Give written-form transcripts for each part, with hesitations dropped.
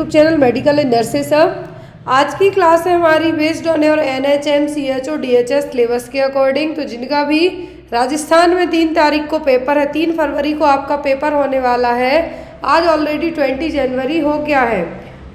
YouTube channel medical and nurses. आज की class है हमारी बेस्ड ऑन और NHM CHO DHS सिलेबस के अकॉर्डिंग। तो जिनका भी राजस्थान में 3 तारीख को पेपर है, 3 फरवरी को आपका पेपर होने वाला है। आज ऑलरेडी 20 जनवरी हो गया है।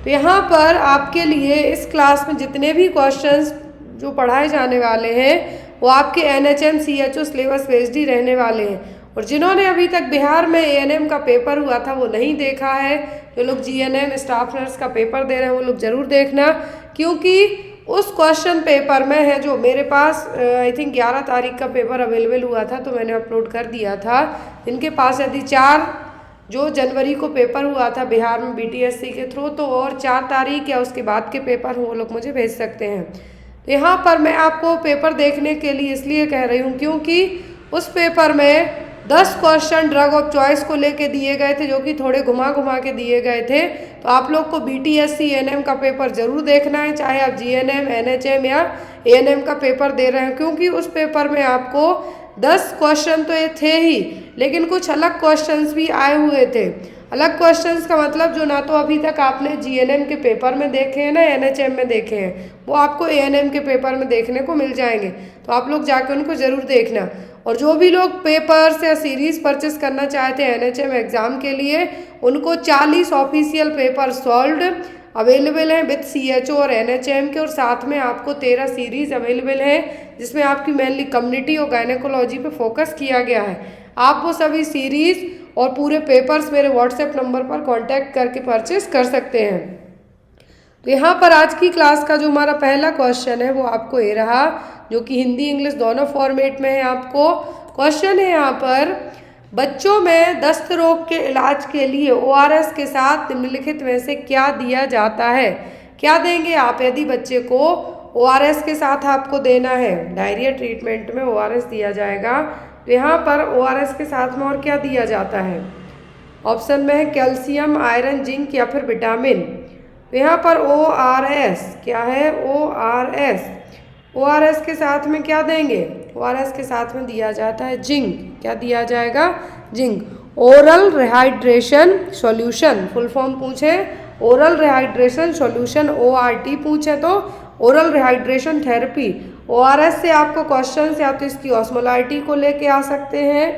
तो यहाँ पर आपके लिए इस क्लास में जितने भी क्वेश्चंस जो पढ़ाए जाने वाले हैं वो आपके NHM CHO सिलेबस बेस्ड ही रहने वाले हैं। और जिन्होंने अभी तक बिहार में ANM का पेपर हुआ था वो नहीं देखा है, जो लोग GNM स्टाफ नर्स का पेपर दे रहे हैं वो लोग ज़रूर देखना, क्योंकि उस क्वेश्चन पेपर में है जो मेरे पास आई थिंक 11 तारीख का पेपर अवेलेबल हुआ था, तो मैंने अपलोड कर दिया था। जिनके पास यदि 4 जो जनवरी को पेपर हुआ था बिहार में BTSC के थ्रू, तो और 4 तारीख या उसके बाद के पेपर हो वो लोग मुझे भेज सकते हैं। तो यहाँ पर मैं आपको पेपर देखने के लिए इसलिए कह रही हूँ क्योंकि उस पेपर में 10 क्वेश्चन ड्रग ऑफ चॉइस को लेके दिए गए थे, जो कि थोड़े घुमा घुमा के दिए गए थे। तो आप लोग को BTSC ANM का पेपर ज़रूर देखना है, चाहे आप GNM NHM या ANM का पेपर दे रहे हैं, क्योंकि उस पेपर में आपको 10 क्वेश्चन तो ये थे ही, लेकिन कुछ अलग क्वेश्चंस भी आए हुए थे। अलग क्वेश्चंस का मतलब जो ना तो अभी तक आपने GNM के पेपर में देखे हैं ना NHM में देखे हैं, वो आपको ANM के पेपर में देखने को मिल जाएंगे। तो आप लोग जाके उनको ज़रूर देखना। और जो भी लोग पेपर्स या सीरीज़ परचेस करना चाहते हैं NHM एग्ज़ाम के लिए, उनको 40 ऑफिशियल पेपर सॉल्व्ड अवेलेबल हैं विद CHO और NHM के, और साथ में आपको 13 सीरीज़ अवेलेबल हैं जिसमें आपकी मेनली कम्युनिटी और गायनेकोलॉजी पे फोकस किया गया है। आप वो सभी सीरीज़ और पूरे पेपर्स मेरे व्हाट्सएप नंबर पर कांटेक्ट करके परचेस कर सकते हैं। तो यहाँ पर आज की क्लास का जो हमारा पहला क्वेश्चन है वो आपको ये रहा, जो कि हिंदी इंग्लिश दोनों फॉर्मेट में है। आपको क्वेश्चन है यहाँ पर, बच्चों में दस्त रोग के इलाज के लिए ORS के साथ निम्नलिखित में से क्या दिया जाता है। क्या देंगे आप यदि बच्चे को ORS के साथ आपको देना है? डायरिया ट्रीटमेंट में ORS दिया जाएगा। तो यहाँ पर ORS के साथ में और क्या दिया जाता है? ऑप्शन में है कैल्शियम, आयरन, जिंक या फिर विटामिन। तो यहाँ पर ORS क्या है? ORS के साथ में क्या देंगे? ORS के साथ में दिया जाता है जिंक। क्या दिया जाएगा? Zinc. Oral rehydration solution, full form पूछे ओरल रिहाइड्रेशन सॉल्यूशन, ORT पूछे तो ओरल रिहाइड्रेशन थेरेपी। ORS से आपको क्वेश्चन या तो इसकी ऑस्मोलारिटी को लेके आ सकते हैं।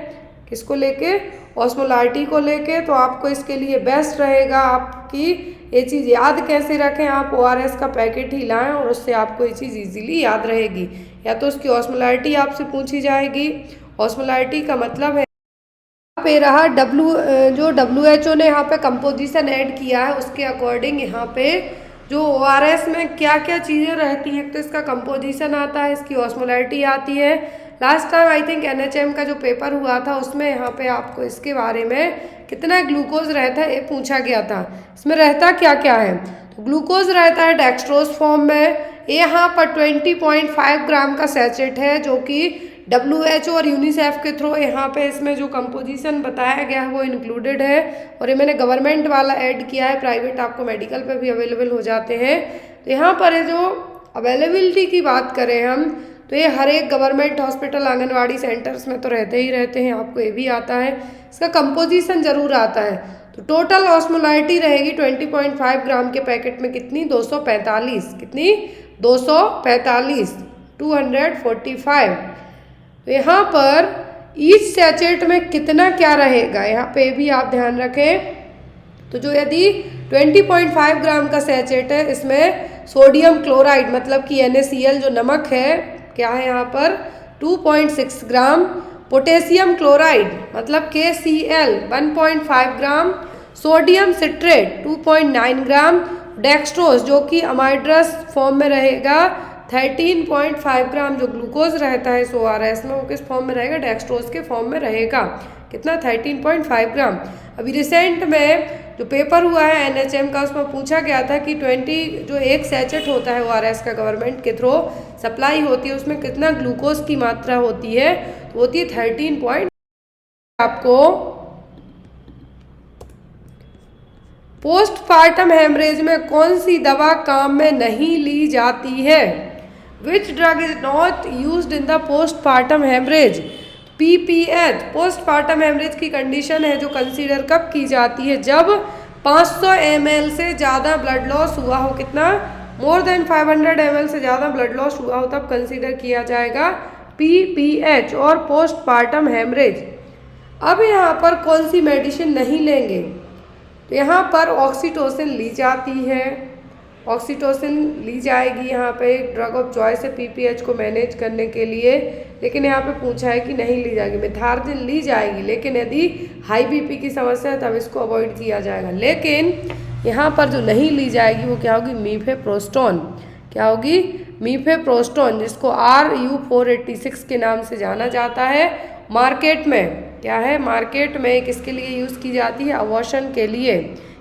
किसको लेके? ऑस्मोलारिटी को लेके। तो आपको इसके लिए बेस्ट रहेगा आपकी ये चीज़ याद कैसे रखें, आप ORS का पैकेट ही लाएं और उससे आपको ये चीज़ इजीली याद रहेगी। या तो उसकी ऑस्मोलारिटी आपसे पूछी जाएगी। ऑस्मोलारिटी का मतलब है पे रहा जो WHO ने यहाँ पे कंपोजिशन ऐड किया है उसके अकॉर्डिंग यहाँ पे जो ORS में क्या क्या चीज़ें रहती हैं। तो इसका कंपोजिशन आता है, इसकी ऑस्मोलारिटी आती है। Last time I think NHM का जो पेपर हुआ था उसमें यहाँ पे आपको इसके बारे में कितना ग्लूकोज रहता है ये पूछा गया था। इसमें रहता क्या क्या है? तो ग्लूकोज रहता है डेक्सट्रोज फॉर्म में। ये यहाँ पर 20.5 ग्राम का सैचेट है, जो कि WHO और यूनिसेफ के थ्रू यहाँ पे इसमें जो कंपोजिशन बताया गया है वो इंक्लूडेड है। और ये मैंने गवर्नमेंट वाला ऐड किया है, प्राइवेट आपको मेडिकल पे भी अवेलेबल हो जाते हैं। तो यहाँ पर है जो अवेलेबिलिटी की बात करें हम, तो ये हर एक गवर्नमेंट हॉस्पिटल आंगनवाड़ी सेंटर्स में तो रहते ही रहते हैं, आपको ये भी आता है। इसका कंपोजिशन ज़रूर आता है। तो टोटल ऑस्मोलारिटी रहेगी 20.5 ग्राम के पैकेट में कितनी? 245। कितनी? 245, 245। तो यहाँ पर ईच सैचेट में कितना क्या रहेगा, यहाँ पे भी आप ध्यान रखें। तो जो यदि 20.5 ग्राम का सैचेट है, इसमें सोडियम क्लोराइड मतलब कि NaCl जो नमक है, क्या है यहाँ पर? 2.6 ग्राम। पोटेशियम क्लोराइड मतलब KCl 1.5 ग्राम। सोडियम सिट्रेट 2.9 ग्राम। डेक्सट्रोज जो कि अमाइड्रस फॉर्म में रहेगा 13.5 ग्राम। जो ग्लूकोज रहता है इस ORS में वो किस फॉर्म में रहेगा? डेक्सट्रोज के फॉर्म में रहेगा। कितना? 13.5 ग्राम। अभी रिसेंट में जो पेपर हुआ है NHM का उसमें पूछा गया था कि 20 जो एक सैचेट होता है ORS का गवर्नमेंट के थ्रू सप्लाई होती है, उसमें कितना ग्लूकोज की मात्रा होती है? तो होती है 13. आपको पोस्टपार्टम हेमरेज में कौन सी दवा काम में नहीं ली जाती है? Which drug is not used in the postpartum haemorrhage? PPH postpartum haemorrhage की कंडीशन है जो कंसीडर कब की जाती है? जब 500 ml से ज़्यादा ब्लड लॉस हुआ हो, कितना, मोर देन 500 ml से ज़्यादा ब्लड लॉस हुआ हो, तब कंसीडर किया जाएगा PPH और पोस्टपार्टम हेमरेज। अब यहाँ पर कौन सी मेडिसिन नहीं लेंगे, तो यहाँ पर ऑक्सीटोसिन ली जाती है, ऑक्सीटोसिन ली जाएगी यहाँ पे, ड्रग ऑफ चॉइस है PPH को मैनेज करने के लिए, लेकिन यहाँ पे पूछा है कि नहीं ली जाएगी। मिथार्जिन ली जाएगी, लेकिन यदि हाई BP की समस्या है तब इसको अवॉइड किया जाएगा। लेकिन यहाँ पर जो नहीं ली जाएगी वो क्या होगी, मीफेप्रोस्टोन। क्या होगी, मीफेप्रोस्टोन, जिसको RU486 के नाम से जाना जाता है। मार्केट में क्या है, मार्केट में किसके लिए यूज़ की जाती है, अबॉर्शन के लिए।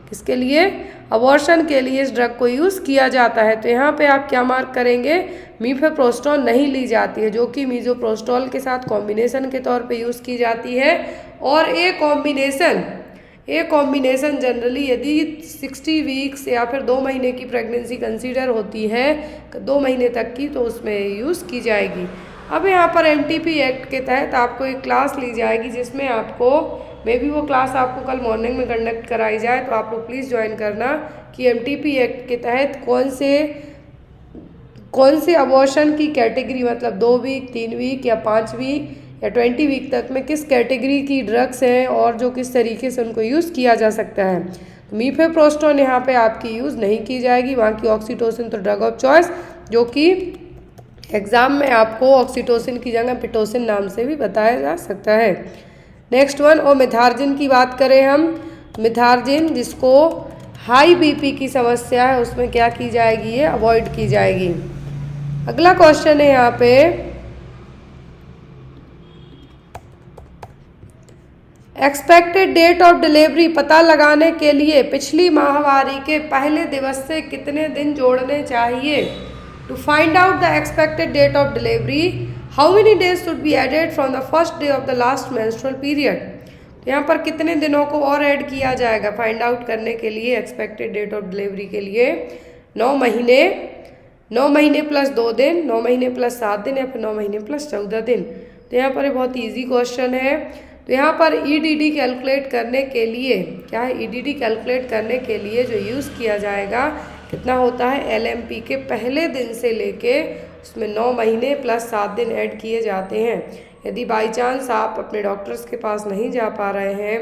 किसके लिए, अबॉर्शन के लिए इस ड्रग को यूज़ किया जाता है। तो यहाँ पे आप क्या मार्क करेंगे, मीफेप्रोस्टोन नहीं ली जाती है, जो कि मीजोप्रोस्टोल के साथ कॉम्बिनेशन के तौर पे यूज़ की जाती है। और ए कॉम्बिनेशन जनरली यदि 60 वीक्स या फिर 2 महीने की प्रेगनेंसी कंसीडर होती है, 2 महीने तक की, तो उसमें यूज़ की जाएगी। अब यहाँ पर MTP एक्ट के तहत आपको एक क्लास ली जाएगी, जिसमें आपको मे बी वो क्लास आपको कल मॉर्निंग में कंडक्ट कराई जाए, तो आप लोग प्लीज़ ज्वाइन करना कि MTP एक्ट के तहत कौन से अबॉर्शन की कैटेगरी, मतलब 2 वीक, 3 वीक या 5 वीक या 20 वीक तक में किस कैटेगरी की ड्रग्स हैं और जो किस तरीके से उनको यूज़ किया जा सकता है। तो मीफेप्रोस्टोन यहाँ पे आपकी यूज़ नहीं की जाएगी। वहाँ की ऑक्सीटोसिन तो ड्रग ऑफ चॉइस, जो कि एग्ज़ाम में आपको ऑक्सीटोसिन की जगह पिटोसिन नाम से भी बताया जा सकता है। नेक्स्ट वन, और मिथार्जिन की बात करें हम, मिथार्जिन जिसको हाई BP की समस्या है, उसमें क्या की जाएगी, ये अवॉइड की जाएगी। अगला क्वेश्चन है यहाँ पे, एक्सपेक्टेड डेट ऑफ डिलीवरी पता लगाने के लिए पिछली माहवारी के पहले दिवस से कितने दिन जोड़ने चाहिए। To find out the expected date of delivery, how many days should be added from the first day of the last menstrual period. तो यहाँ पर कितने दिनों को और ऐड किया जाएगा फाइंड आउट करने के लिए एक्सपेक्टेड डेट ऑफ डिलीवरी के लिए, 9 महीने, 9 महीने प्लस 2 दिन, 9 महीने प्लस 7 दिन, या फिर 9 महीने प्लस 14 दिन। तो यहाँ पर ये बहुत ईजी क्वेश्चन है। तो यहाँ पर EDD कैलकुलेट करने के लिए क्या है, EDD कैलकुलेट करने के लिए जो यूज़ किया जाएगा कितना होता है, LMP के पहले दिन से लेके उसमें 9 महीने प्लस 7 दिन ऐड किए जाते हैं। यदि बाई चांस आप अपने डॉक्टर्स के पास नहीं जा पा रहे हैं,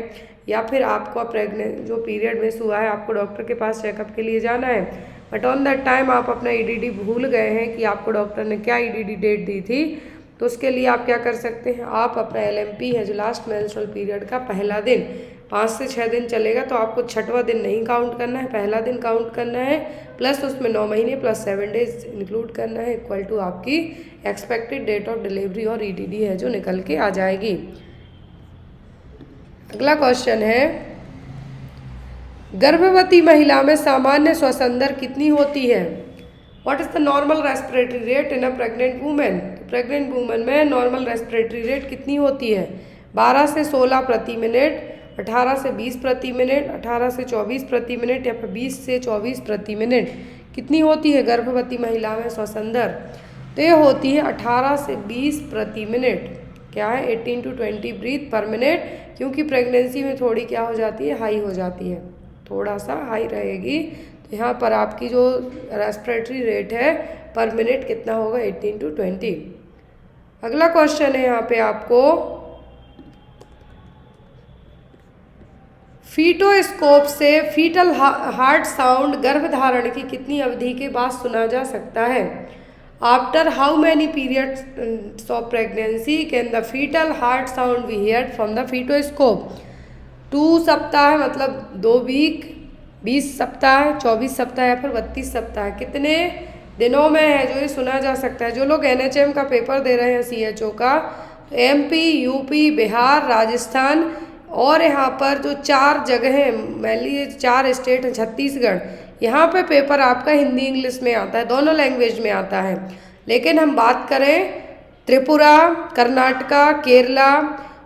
या फिर आपको प्रेग्नेंट जो पीरियड मिस हुआ है, आपको डॉक्टर के पास चेकअप के लिए जाना है, बट ऑन दैट टाइम आप अपना EDD भूल गए हैं कि आपको डॉक्टर ने क्या EDD डेट दी थी, तो उसके लिए आप क्या कर सकते हैं, आप अपना LMP है जो लास्ट मेंस्ट्रुअल पीरियड का पहला दिन 5 से 6 दिन चलेगा, तो आपको 6वां दिन नहीं काउंट करना है, पहला दिन काउंट करना है, प्लस उसमें 9 महीने प्लस 7 डेज इंक्लूड करना है, इक्वल टू आपकी एक्सपेक्टेड डेट ऑफ डिलीवरी और EDD है जो निकल के आ जाएगी। अगला क्वेश्चन है, गर्भवती महिला में सामान्य श्वसन दर कितनी होती है। What is the normal respiratory rate in a pregnant women. तो प्रेग्नेंट वूमेन में नॉर्मल रेस्पिरेटरी रेट कितनी होती है, 12 से 16 प्रति मिनट, 18 से 20 प्रति मिनट, 18 से 24 प्रति मिनट, या फिर 20 से 24 प्रति मिनट कितनी होती है गर्भवती महिला में श्वसन दर। तो ये होती है 18 से 20 प्रति मिनट। क्या है, 18 to 20 ब्रीथ पर मिनट, क्योंकि प्रेगनेंसी में थोड़ी क्या हो जाती है, हाई हो जाती है, थोड़ा सा हाई रहेगी। तो यहाँ पर आपकी जो रेस्पिरेटरी रेट है पर मिनट कितना होगा, 18 to 20। अगला क्वेश्चन है यहाँ पे आपको, फीटोस्कोप से फीटल हार्ट साउंड गर्भधारण की कितनी अवधि के बाद सुना जा सकता है। After how many periods of pregnancy can the fetal heart sound be heard from the fetoscope. 2 सप्ताह मतलब 2 वीक, 20 सप्ताह, 24 सप्ताह या फिर 32 सप्ताह, कितने दिनों में है जो ये सुना जा सकता है। जो लोग NHM का पेपर दे रहे हैं CHO का, तो MP, UP, बिहार, राजस्थान और यहाँ पर जो 4 जगह हैं, मान लीजिए 4 स्टेट हैं, छत्तीसगढ़, यहाँ पे पेपर आपका हिंदी इंग्लिश में आता है, दोनों लैंग्वेज में आता है। लेकिन हम बात करें त्रिपुरा, कर्नाटका, केरला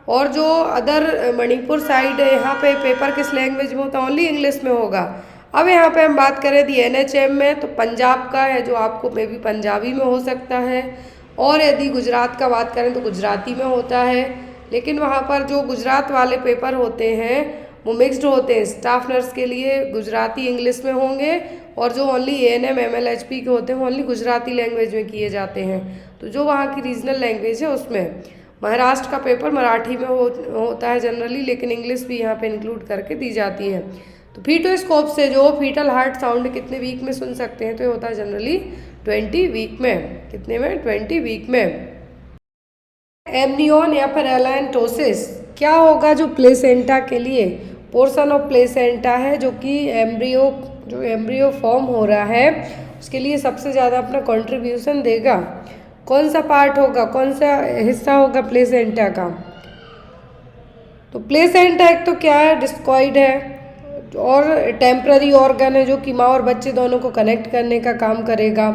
और जो अदर मणिपुर साइड है, यहाँ पे पेपर किस लैंग्वेज में होता है, ओनली इंग्लिश में होगा। अब यहाँ पे हम बात करें दी NHM में, तो पंजाब का है जो आपको मे बी पंजाबी में हो सकता है, और यदि गुजरात का बात करें तो गुजराती में होता है। लेकिन वहाँ पर जो गुजरात वाले पेपर होते हैं वो मिक्स्ड होते हैं। स्टाफ नर्स के लिए गुजराती इंग्लिश में होंगे, और जो ओनली ANM MLHP के होते हैं वो ओनली गुजराती लैंग्वेज में किए जाते हैं। तो जो वहाँ की रीजनल लैंग्वेज है उसमें महाराष्ट्र का पेपर मराठी में होता है जनरली, लेकिन इंग्लिश भी यहाँ पे इंक्लूड करके दी जाती है। तो फीटोस्कोप से जो फीटल हार्ट साउंड कितने वीक में सुन सकते हैं, तो ये होता है जनरली 20 वीक में। कितने में? 20 वीक में। एमनियन या फिर एलाइनटोसिस क्या होगा? जो प्लेसेंटा के लिए पोर्शन ऑफ प्लेसेंटा है, जो कि एम्ब्रियो फॉर्म हो रहा है, उसके लिए सबसे ज़्यादा अपना कंट्रीब्यूशन देगा। कौन सा पार्ट होगा, कौन सा हिस्सा होगा प्लेसेंटा का? तो प्लेसेंटा एक तो क्या है, डिस्कॉइड है और टेम्पररी ऑर्गन है जो कि माँ और बच्चे दोनों को कनेक्ट करने का काम करेगा।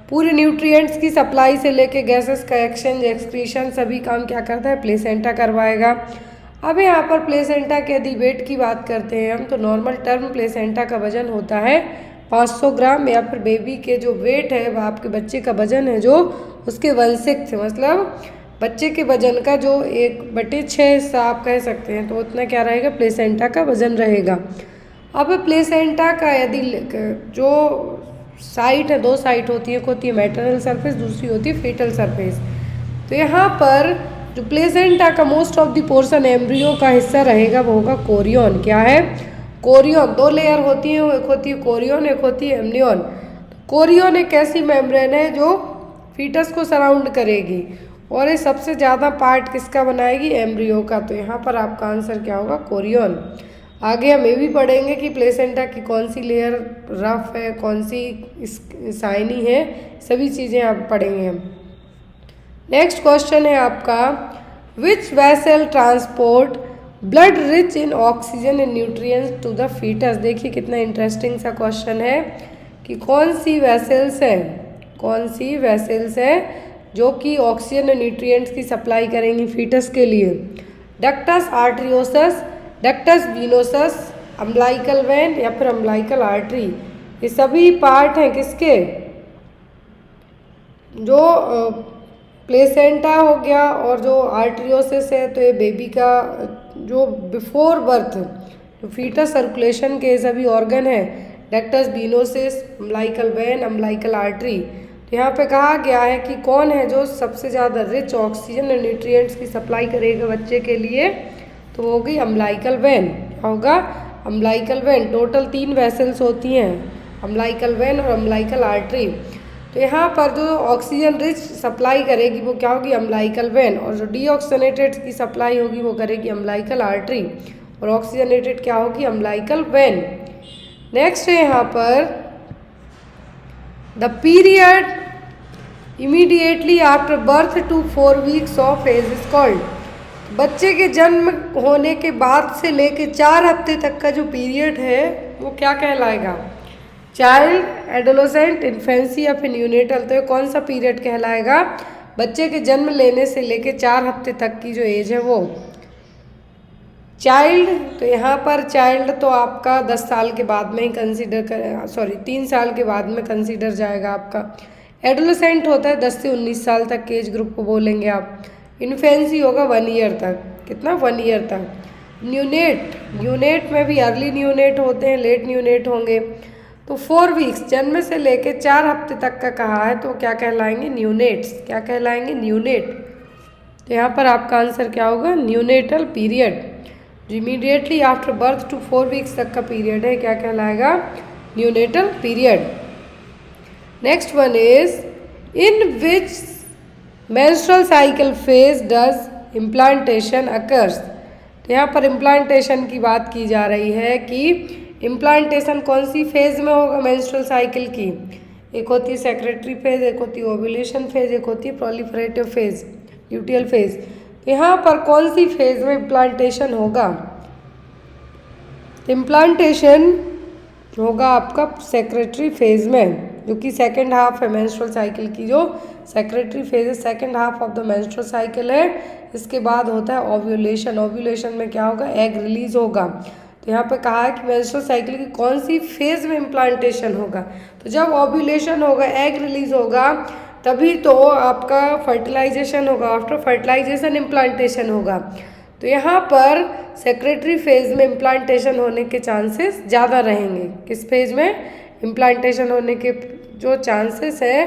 पूरे न्यूट्रिएंट्स की सप्लाई से लेके गैसेस का एक्सचेंज, एक्सक्रीशन सभी काम क्या करता है? प्लेसेंटा करवाएगा। अब यहाँ पर प्लेसेंटा के यदि वेट की बात करते हैं हम, तो नॉर्मल टर्म प्लेसेंटा का वजन होता है 500 ग्राम, या फिर बेबी के जो वेट है वह आपके बच्चे का वजन है जो उसके 1/6, मतलब बच्चे के वजन का जो 1/6 हिस्सा आप कह सकते हैं, तो उतना क्या रहेगा? प्लेसेंटा का वजन रहेगा। अब प्लेसेंटा का यदि जो साइट है, 2 साइट होती है, एक होती है मैटरनल सरफेस, दूसरी होती है फीटल सरफेस। तो यहाँ पर जो प्लेसेंटा का most of the portion embryo का हिस्सा रहेगा वो होगा कोरियन। क्या है? कोरियन। 2 लेयर होती हैं, एक होती है कोरियन, एक होती है एम्नियन। कोरियन एक ऐसी मेम्ब्रेन है जो फीटस को सराउंड करेगी, और ये सबसे ज़्यादा पार्ट किसका बनाएगी? एम्ब्रियो का। तो यहाँ पर आपका आंसर क्या होगा? कोरियन। आगे हम ये भी पढ़ेंगे कि प्लेसेंटा की कौन सी लेयर रफ है, कौन सी शाइनी है, सभी चीज़ें आप पढ़ेंगे हम। नेक्स्ट क्वेश्चन है आपका, which vessel transport blood rich in oxygen and nutrients to the fetus. देखिए कितना इंटरेस्टिंग सा क्वेश्चन है कि कौन सी वेसल्स है, कौन सी वेसल्स है जो कि ऑक्सीजन और न्यूट्रिएंट्स की सप्लाई करेंगी फीटस के लिए। Ductus arteriosus, ductus venosus, umbilical when या फिर अम्बिलिकल आर्टरी। ये सभी पार्ट हैं किसके? जो प्लेसेंटा हो गया, और जो आर्टरियोसिस है तो ये बेबी का जो बिफोर बर्थ जो फीटस सर्कुलेशन के सभी ऑर्गन है, ductus venosus, umbilical vein, umbilical artery. तो यहाँ पे कहा गया है कि कौन है जो सबसे ज़्यादा रिच ऑक्सीजन और न्यूट्रिएंट्स की सप्लाई करेगा बच्चे के लिए, तो वो होगी अम्बिलिकल वेन। क्या होगा? Umbilical when. टोटल 3 वेसल्स होती हैं, अम्बिलिकल वेन और अम्बिलिकल आर्टरी। तो यहाँ पर जो ऑक्सीजन रिच सप्लाई करेगी वो क्या होगी? अम्बिलिकल वेन, और जो डीऑक्सीजनेटेड की सप्लाई होगी वो करेगी अम्बिलिकल आर्टरी, और ऑक्सीजनेटेड क्या होगी? Umbilical when. नेक्स्ट है यहाँ पर the period immediately after birth to 4 weeks of age is called. बच्चे के जन्म होने के बाद से लेके 4 हफ्ते तक का जो पीरियड है वो क्या कहलाएगा? चाइल्ड, एडोलेसेंट, इन्फेंसी या फिर न्यूनेटल। तो ये कौन सा पीरियड कहलाएगा? बच्चे के जन्म लेने से लेके 4 हफ्ते तक की जो एज है वो चाइल्ड। तो यहाँ पर चाइल्ड तो आपका 10 साल के बाद में ही कंसीडर 3 साल के बाद में कंसीडर जाएगा आपका। एडोलेसेंट होता है 10 से 19 साल तक के एज ग्रुप को बोलेंगे आप। इन्फेंसी होगा 1 ईयर तक। कितना? 1 ईयर तक। न्यूनेट में भी अर्ली न्यूनेट होते हैं, लेट न्यूनेट होंगे। तो 4 वीक्स जन्म से लेके 4 हफ्ते तक का कहा है, तो क्या कहलाएंगे? न्यूनेट्स। क्या कहलाएंगे? न्यूनेट। तो यहाँ पर आपका आंसर क्या होगा? Neonatal period. जो immediately after birth to 4 weeks तक का पीरियड है क्या कहलाएगा? Neonatal period. Next one is, in which menstrual cycle phase does implantation occurs. तो यहाँ पर इम्प्लांटेशन की बात की जा रही है कि इम्प्लांटेशन कौन सी फेज में होगा मेंस्ट्रुअल साइकिल की? एक होती है सेक्रेटरी फेज, एक होती है ओव्यूलेशन फेज, एक होती है प्रोलिफरेटिव फेज, ल्यूटियल फेज। तो यहाँ पर कौन सी फेज में इम्प्लांटेशन होगा? इम्प्लांटेशन होगा आपका सेक्रेटरी फेज में, जो कि सेकेंड हाफ है मेंस्ट्रुअल साइकिल की। जो सेक्रेटरी फेज है, second half of the menstrual cycle है। इसके बाद होता है ओव्यूलेशन। ओव्यूलेशन में क्या होगा? एग रिलीज होगा। तो यहाँ पे कहा है कि मेंस्ट्रुअल साइकिल की कौन सी फेज में इम्प्लांटेशन होगा? तो जब ओव्यूलेशन होगा, एग रिलीज होगा, तभी तो आपका फर्टिलाइजेशन होगा। आफ्टर फर्टिलाइजेशन इम्प्लांटेशन होगा। तो तो यहाँ पर सेक्रेटरी फेज में इम्प्लांटेशन होने के चांसेस ज़्यादा रहेंगे। किस फेज में इम्प्लांटेशन होने के जो चांसेस है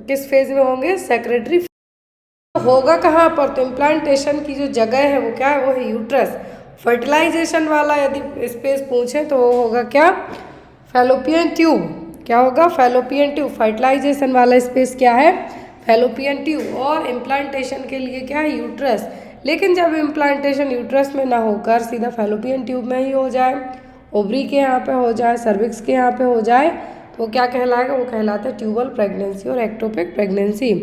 किस फेज में होंगे, सेक्रेटरी। होगा कहाँ पर, तो इम्प्लांटेशन की जो जगह है वो क्या है, वो है यूट्रस। फर्टिलाइजेशन वाला यदि स्पेस पूछे तो वो होगा क्या, फैलोपियन ट्यूब। क्या होगा, फैलोपियन ट्यूब। फर्टिलाइजेशन वाला स्पेस क्या है, फैलोपियन ट्यूब। और इम्प्लांटेशन के लिए क्या है, यूट्रस। लेकिन जब इम्प्लांटेशन यूट्रस में ना होकर सीधा फैलोपियन ट्यूब में ही हो जाए, ओवरी के यहाँ पे हो जाए, सर्विक्स के यहाँ पे हो जाए, तो वो क्या कहलाएगा, वो कहलाता है ट्यूबल प्रेगनेंसी और ectopic pregnancy.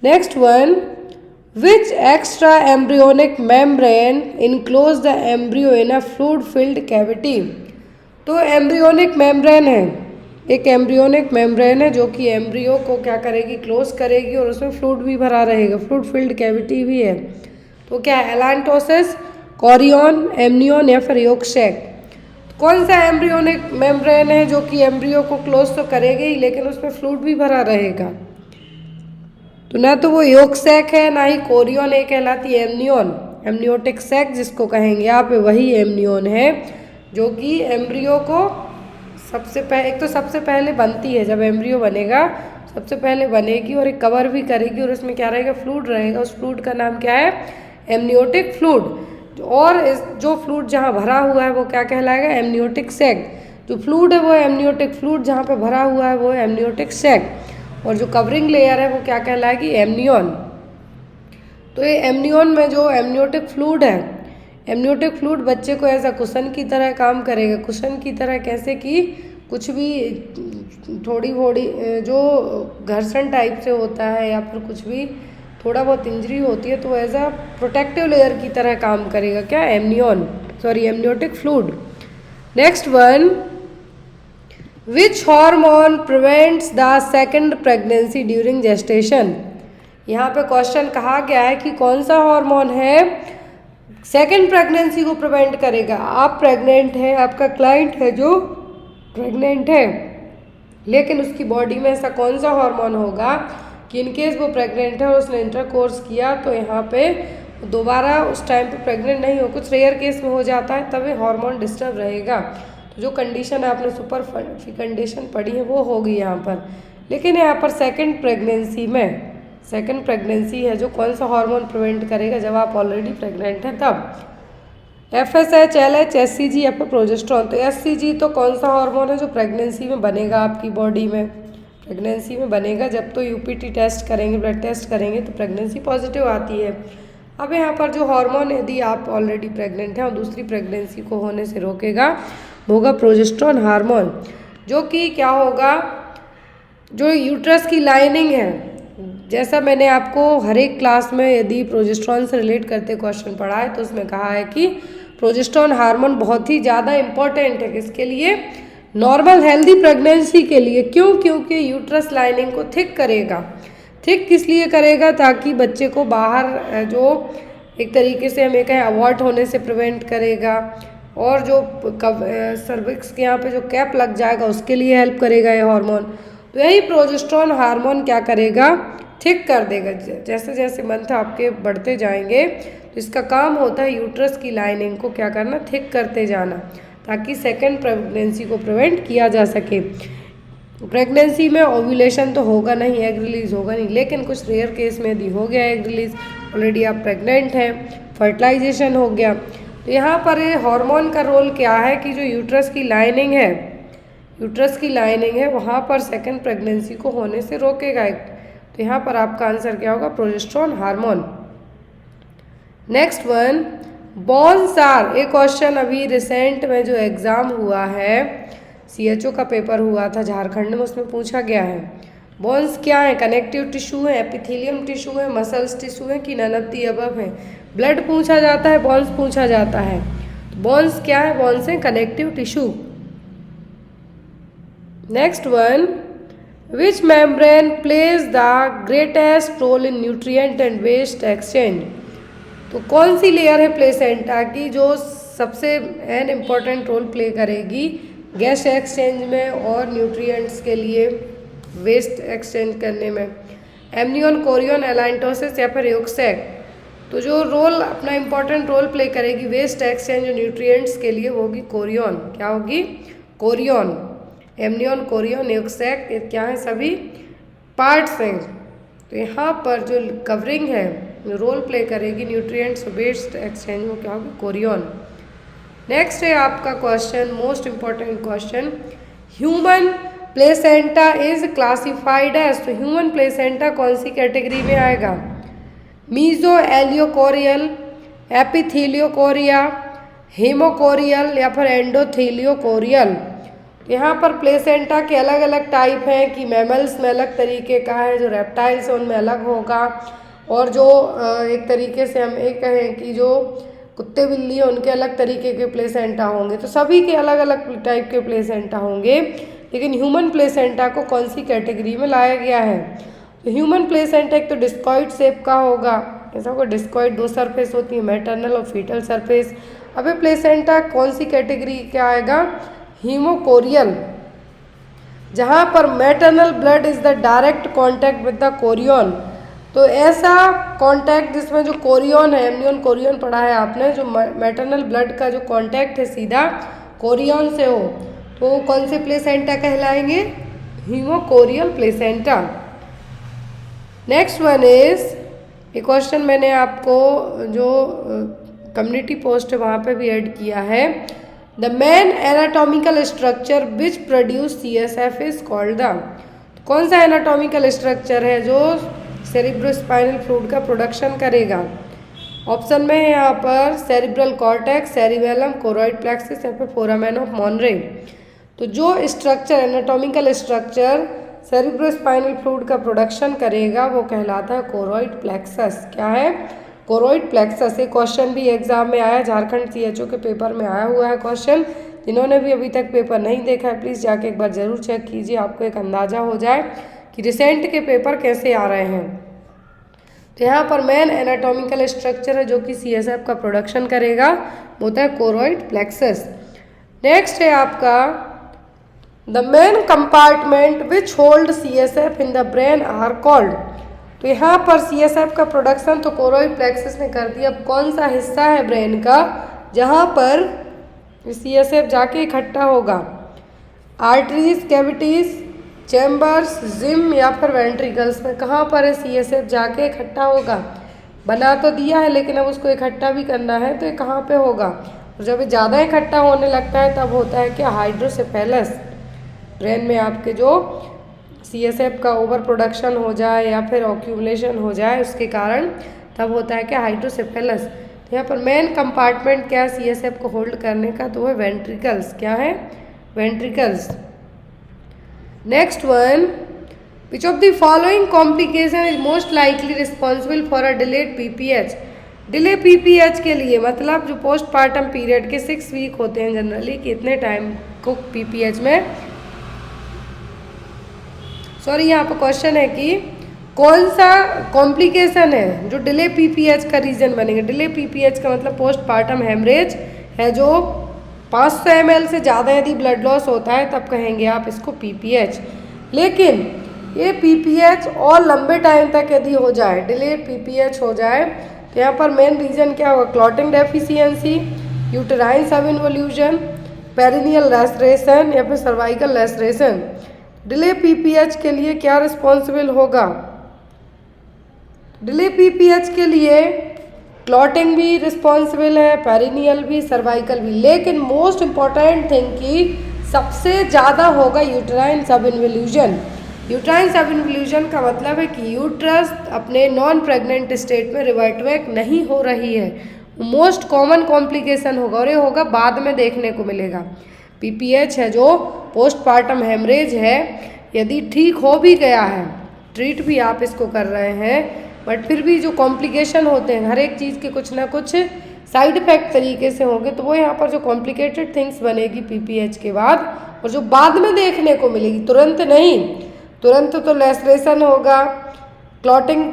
Next one, which extra embryonic membrane enclose the embryo in a fluid filled cavity. तो एम्ब्रियोनिक मेम्ब्रेन है, एक एम्ब्रियोनिक मेम्ब्रेन है जो कि एम्ब्रियो को क्या करेगी, क्लोज करेगी और उसमें फ्लूइड भी भरा रहेगा, फ्लूइड फिल्ड कैविटी भी है। तो क्या है, एलांटोसिस, कोरियन, एमनियन या फिर योगशैक। कौन सा एम्ब्रियोनिक मेम्ब्रेन है जो कि एम्ब्रियो को क्लोज तो करेगी ही लेकिन उसमें फ्लूइड भी भरा रहेगा। तो ना तो वो योगशैक है ना ही कोरियन, एक कहलाती है एमनियन, एमनियोटिक सैक जिसको कहेंगे यहाँ पे, वही एमनियन है जो कि एम्ब्रियो को एक तो सबसे पहले बनती है। जब एम्ब्रियो बनेगा सबसे पहले बनेगी और एक कवर भी करेगी और उसमें क्या रहेगा, फ्लूइड रहेगा। उस फ्लूइड का नाम क्या है, एमनियोटिक फ्लूइड। और जो फ्लूइड जहाँ भरा हुआ है वो क्या कहलाएगा, एमनियोटिक सैक। जो फ्लूइड है वो एमनियोटिक फ्लूइड, जहाँ पे भरा हुआ है वो है एमनियोटिक सैक। और जो कवरिंग लेयर है वो क्या कहलाएगी, एमनियन। तो ये एमनियन में जो एमनियोटिक फ्लूइड है, एमनियोटिक फ्लूइड बच्चे को ऐसा कुशन की तरह काम करेगा। कुशन की तरह कैसे कि कुछ भी थोड़ी थोड़ी जो घर्षण टाइप से होता है या फिर कुछ भी थोड़ा बहुत इंजरी होती है तो एज अ प्रोटेक्टिव लेयर की तरह काम करेगा। क्या, amniotic fluid. Next one, which hormone prevents the second pregnancy during gestation. यहाँ पे क्वेश्चन कहा गया है कि कौन सा हार्मोन है सेकेंड प्रेगनेंसी को प्रिवेंट करेगा। आप प्रेग्नेंट हैं, आपका क्लाइंट है जो प्रेग्नेंट है, लेकिन उसकी बॉडी में ऐसा कौन सा हार्मोन होगा कि इनकेस वो प्रेग्नेंट है और उसने इंटरकोर्स किया तो यहाँ पे दोबारा उस टाइम पे प्रेग्नेंट नहीं हो, कुछ रेयर केस में हो जाता है, तब ये हार्मोन डिस्टर्ब रहेगा। तो जो कंडीशन आपने सुपर कंडीशन पढ़ी है वो होगी यहाँ पर। लेकिन यहाँ पर सेकेंड प्रेगनेंसी है जो कौन सा हार्मोन प्रिवेंट करेगा, जब आप ऑलरेडी प्रेग्नेंट हैं तब। FSH, LH, SCG या फिर प्रोजेस्टेरॉन। तो SCG तो कौन सा हार्मोन है जो प्रेगनेंसी में बनेगा आपकी बॉडी में, प्रेगनेंसी में बनेगा। जब तो UPT टेस्ट करेंगे, ब्लड टेस्ट करेंगे तो प्रेगनेंसी पॉजिटिव आती है। अब यहाँ पर जो हार्मोन यदि आप ऑलरेडी प्रेग्नेंट हैं और दूसरी प्रेगनेंसी को होने से रोकेगा वो होगा प्रोजेस्टेरॉन हार्मोन, जो कि क्या होगा, जो यूट्रस की लाइनिंग है। जैसा मैंने आपको हर एक क्लास में यदि प्रोजेस्टेरॉन से रिलेट करते क्वेश्चन पढ़ा है तो उसमें कहा है कि प्रोजेस्टेरॉन हार्मोन बहुत ही ज़्यादा इम्पॉर्टेंट है। किसके लिए, नॉर्मल हेल्दी प्रेगनेंसी के लिए। क्यों, क्योंकि यूट्रस लाइनिंग को थिक करेगा। थिक किस लिए करेगा, ताकि बच्चे को बाहर जो एक तरीके से हमें कहें अवॉर्ड होने से प्रिवेंट करेगा, और जो सर्विक्स के यहाँ पे जो कैप लग जाएगा उसके लिए हेल्प करेगा ये हार्मोन। तो यही प्रोजेस्टेरॉन हार्मोन क्या करेगा, थिक कर देगा। जैसे जैसे मंथ आपके बढ़ते जाएंगे तो इसका काम होता है यूट्रस की लाइनिंग को क्या करना, थिक करते जाना, ताकि सेकेंड प्रेगनेंसी को प्रिवेंट किया जा सके। प्रेगनेंसी में ओव्यूलेशन तो होगा नहीं, एग रिलीज होगा नहीं, लेकिन कुछ रेयर केस में यदि हो गया एग रिलीज, ऑलरेडी आप प्रेग्नेंट हैं, फर्टिलाइजेशन हो गया, तो यहाँ पर ये हार्मोन का रोल क्या है कि जो यूट्रस की लाइनिंग है वहाँ पर सेकेंड प्रेगनेंसी को होने से रोकेगा। तो यहाँ पर आपका आंसर क्या होगा, progesterone hormone. Next one, bones are. एक क्वेश्चन अभी रिसेंट में जो एग्ज़ाम हुआ है, CHO का पेपर हुआ था झारखंड में, उसमें पूछा गया है बॉन्स क्या है, कनेक्टिव टिश्यू है, एपिथेलियम टिश्यू है, मसल्स टिश्यू है कि नन ऑफ द अबव है। ब्लड पूछा जाता है, बॉन्स पूछा जाता है। बॉन्स क्या है, बॉन्स है connective tissue. Next one, which membrane plays the greatest role in nutrient and waste exchange. तो कौन सी लेयर है प्लेसेंटा की जो सबसे एन इम्पॉर्टेंट रोल प्ले करेगी गैस एक्सचेंज में और न्यूट्रिएंट्स के लिए वेस्ट एक्सचेंज करने में, एमनियन, कोरियन, एलांटोसिस या फिर योगशैक। तो जो रोल अपना इम्पॉर्टेंट रोल प्ले करेगी वेस्ट एक्सचेंज न्यूट्रिएंट्स के लिए वो होगी कोरियन। क्या होगी? कोरियन। एमनियन, कोरियन, न्यूक्सैक, ये क्या है? सभी पार्ट्स हैं। तो यहाँ पर जो कवरिंग है, जो रोल प्ले करेगी न्यूट्रिएंट्स वेस्ट एक्सचेंज, वो क्या होगी? कोरियन। नेक्स्ट है आपका question, most important question, human placenta is classified as. तो ह्यूमन प्लेसेंटा कौन सी कैटेगरी में आएगा? मीजो एलियोकोरियल, एपिथेलियोकोरिया, हेमोकोरियल या फिर एंडोथेलियोकोरियल। यहाँ पर प्लेसेंटा के अलग अलग टाइप हैं कि मैमल्स में अलग तरीके का है, जो रेप्टाइल्स हैं उनमें अलग होगा, और जो एक तरीके से हम एक कहें कि जो कुत्ते बिल्ली हैं उनके अलग तरीके के प्लेसेंटा होंगे। तो सभी के अलग अलग टाइप के प्लेसेंटा होंगे, लेकिन ह्यूमन प्लेसेंटा को कौन सी कैटेगरी में लाया गया है? तो ह्यूमन प्लेसेंटा एक तो डिस्कॉइड शेप का होगा, ऐसा होगा डिस्कॉइड, 2 सरफेस होती है, मैटरनल और फीटल सरफेस। अब ये प्लेसेंटा कौन सी कैटेगरी का आएगा? हीमोकोरियल, जहाँ पर maternal blood is the direct contact with the Korean. तो ऐसा कॉन्टैक्ट जिसमें जो कोरियन है, एमनियन कोरियन पढ़ा है आपने, जो मैटरनल ब्लड का जो कॉन्टैक्ट है सीधा कोरियन से हो, तो वो कौन से प्लेसेंटा कहलाएंगे? Hemochorial placenta. Next one is, ये क्वेश्चन मैंने आपको जो कम्युनिटी पोस्ट है वहाँ पे भी ऐड किया है। The main anatomical structure which produce CSF is called the. कौन सा एनाटॉमिकल स्ट्रक्चर है जो सेरिब्रोस्पाइनल फ्लूइड का प्रोडक्शन करेगा? ऑप्शन में है यहाँ पर cerebral cortex, cerebellum, choroid plexus या फिर फोरामेन ऑफ मॉनरे। तो जो structure, anatomical structure cerebrospinal fluid का प्रोडक्शन करेगा वो कहलाता है कोरॉइड प्लेक्सस। क्या है? Choroid plexus. ये क्वेश्चन भी एग्जाम में आया, झारखंड CHO के पेपर में आया हुआ है क्वेश्चन। जिन्होंने भी अभी तक पेपर नहीं देखा है प्लीज़ जाके एक बार ज़रूर चेक कीजिए, आपको एक अंदाज़ा हो जाए कि रिसेंट के पेपर कैसे आ रहे हैं। तो यहाँ पर मेन एनाटॉमिकल स्ट्रक्चर है जो कि CSF का प्रोडक्शन करेगा, वो होता है कोरॉइड प्लेक्सस। नेक्स्ट है आपका, the main compartment which hold CSF in the brain are called. तो यहाँ पर CSF का प्रोडक्शन तो कोरॉइड प्लेक्सस ने कर दिया। अब कौन सा हिस्सा है ब्रेन का जहाँ पर CSF जाके इकट्ठा होगा? आर्टरीज, कैविटीज, चैम्बर्स, जिम या फिर वेंट्रिकल्स में कहाँ पर है CSF जाके इकट्ठा होगा? बना तो दिया है लेकिन अब उसको इकट्ठा भी करना है, तो ये कहाँ पे होगा? और जब ये ज़्यादा इकट्ठा होने लगता है तब होता है क्या? हाइड्रोसेफेलस। ब्रेन में आपके जो CSF का ओवर प्रोडक्शन हो जाए या फिर ऑक्यूमुलेशन हो जाए उसके कारण तब होता है क्या? हाइड्रोसेफेलस। तो यहाँ पर मेन कंपार्टमेंट क्या है CSF को होल्ड करने का? तो वो वेंट्रिकल्स। क्या है? Ventricles. Next one, which of the following complication is most likely responsible for a delayed PPH। Delay PPH के लिए मतलब जो पोस्टपार्टम पीरियड के 6 वीक होते हैं जनरली, कितने टाइम को PPH में, सॉरी यहाँ पर क्वेश्चन है कि कौन सा कॉम्प्लिकेशन है जो डिले PPH का रीज़न बनेगा। डिले PPH का मतलब पोस्टपार्टम हेमरेज है, जो 500 ml से ज़्यादा यदि ब्लड लॉस होता है तब कहेंगे आप इसको PPH। लेकिन ये PPH और लंबे टाइम तक यदि हो जाए, डिलेड PPH हो जाए, तो यहाँ पर मेन रीज़न क्या होगा? क्लॉटिंग डेफिशिएंसी, यूटेराइन सब इन्वोल्यूशन, पेरिनियल लैसरेशन या फिर सर्वाइकल लैसरेशन। डिले PPH के लिए क्या रिस्पॉन्सिबल होगा? डिले PPH के लिए क्लॉटिंग भी रिस्पॉन्सिबल है, पेरिनियल भी, सर्वाइकल भी, लेकिन मोस्ट इम्पॉर्टेंट थिंग कि सबसे ज़्यादा होगा यूटेराइन सब इन्वोल्यूशन। यूटेराइन सब इन्वोल्यूशन का मतलब है कि यूट्रस अपने नॉन प्रेग्नेंट स्टेट में रिवर्टबैक नहीं हो रही है, मोस्ट कॉमन कॉम्प्लिकेशन होगा और ये होगा बाद में देखने को मिलेगा। PPH है जो पोस्टपार्टम हेमरेज है, यदि ठीक हो भी गया है, ट्रीट भी आप इसको कर रहे हैं, बट फिर भी जो कॉम्प्लिकेशन होते हैं हर एक चीज़ के कुछ ना कुछ साइड इफेक्ट तरीके से होंगे, तो वो यहाँ पर जो कॉम्प्लिकेटेड थिंग्स बनेगी PPH के बाद, और जो बाद में देखने को मिलेगी, तुरंत नहीं, तुरंत तो लैसरेशन होगा, क्लॉटिंग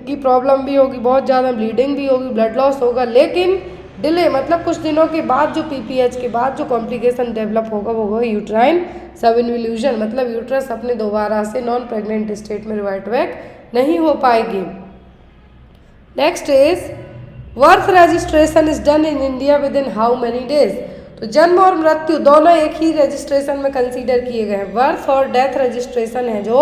की प्रॉब्लम भी होगी, बहुत ज़्यादा ब्लीडिंग भी होगी, ब्लड लॉस होगा, लेकिन डिले मतलब कुछ दिनों के बाद जो PPH के बाद जो कॉम्प्लिकेशन डेवलप होगा वो होगा यूट्राइन सब इन्वोल्यूशन, मतलब यूट्रस अपने दोबारा से नॉन प्रेग्नेंट स्टेट में रिवर्ट बैक नहीं हो पाएगी। Next is birth registration is done in India with in how many days. तो जन्म और मृत्यु दोनों एक ही रजिस्ट्रेशन में कंसीडर किए गए हैं। बर्थ और डेथ रजिस्ट्रेशन है जो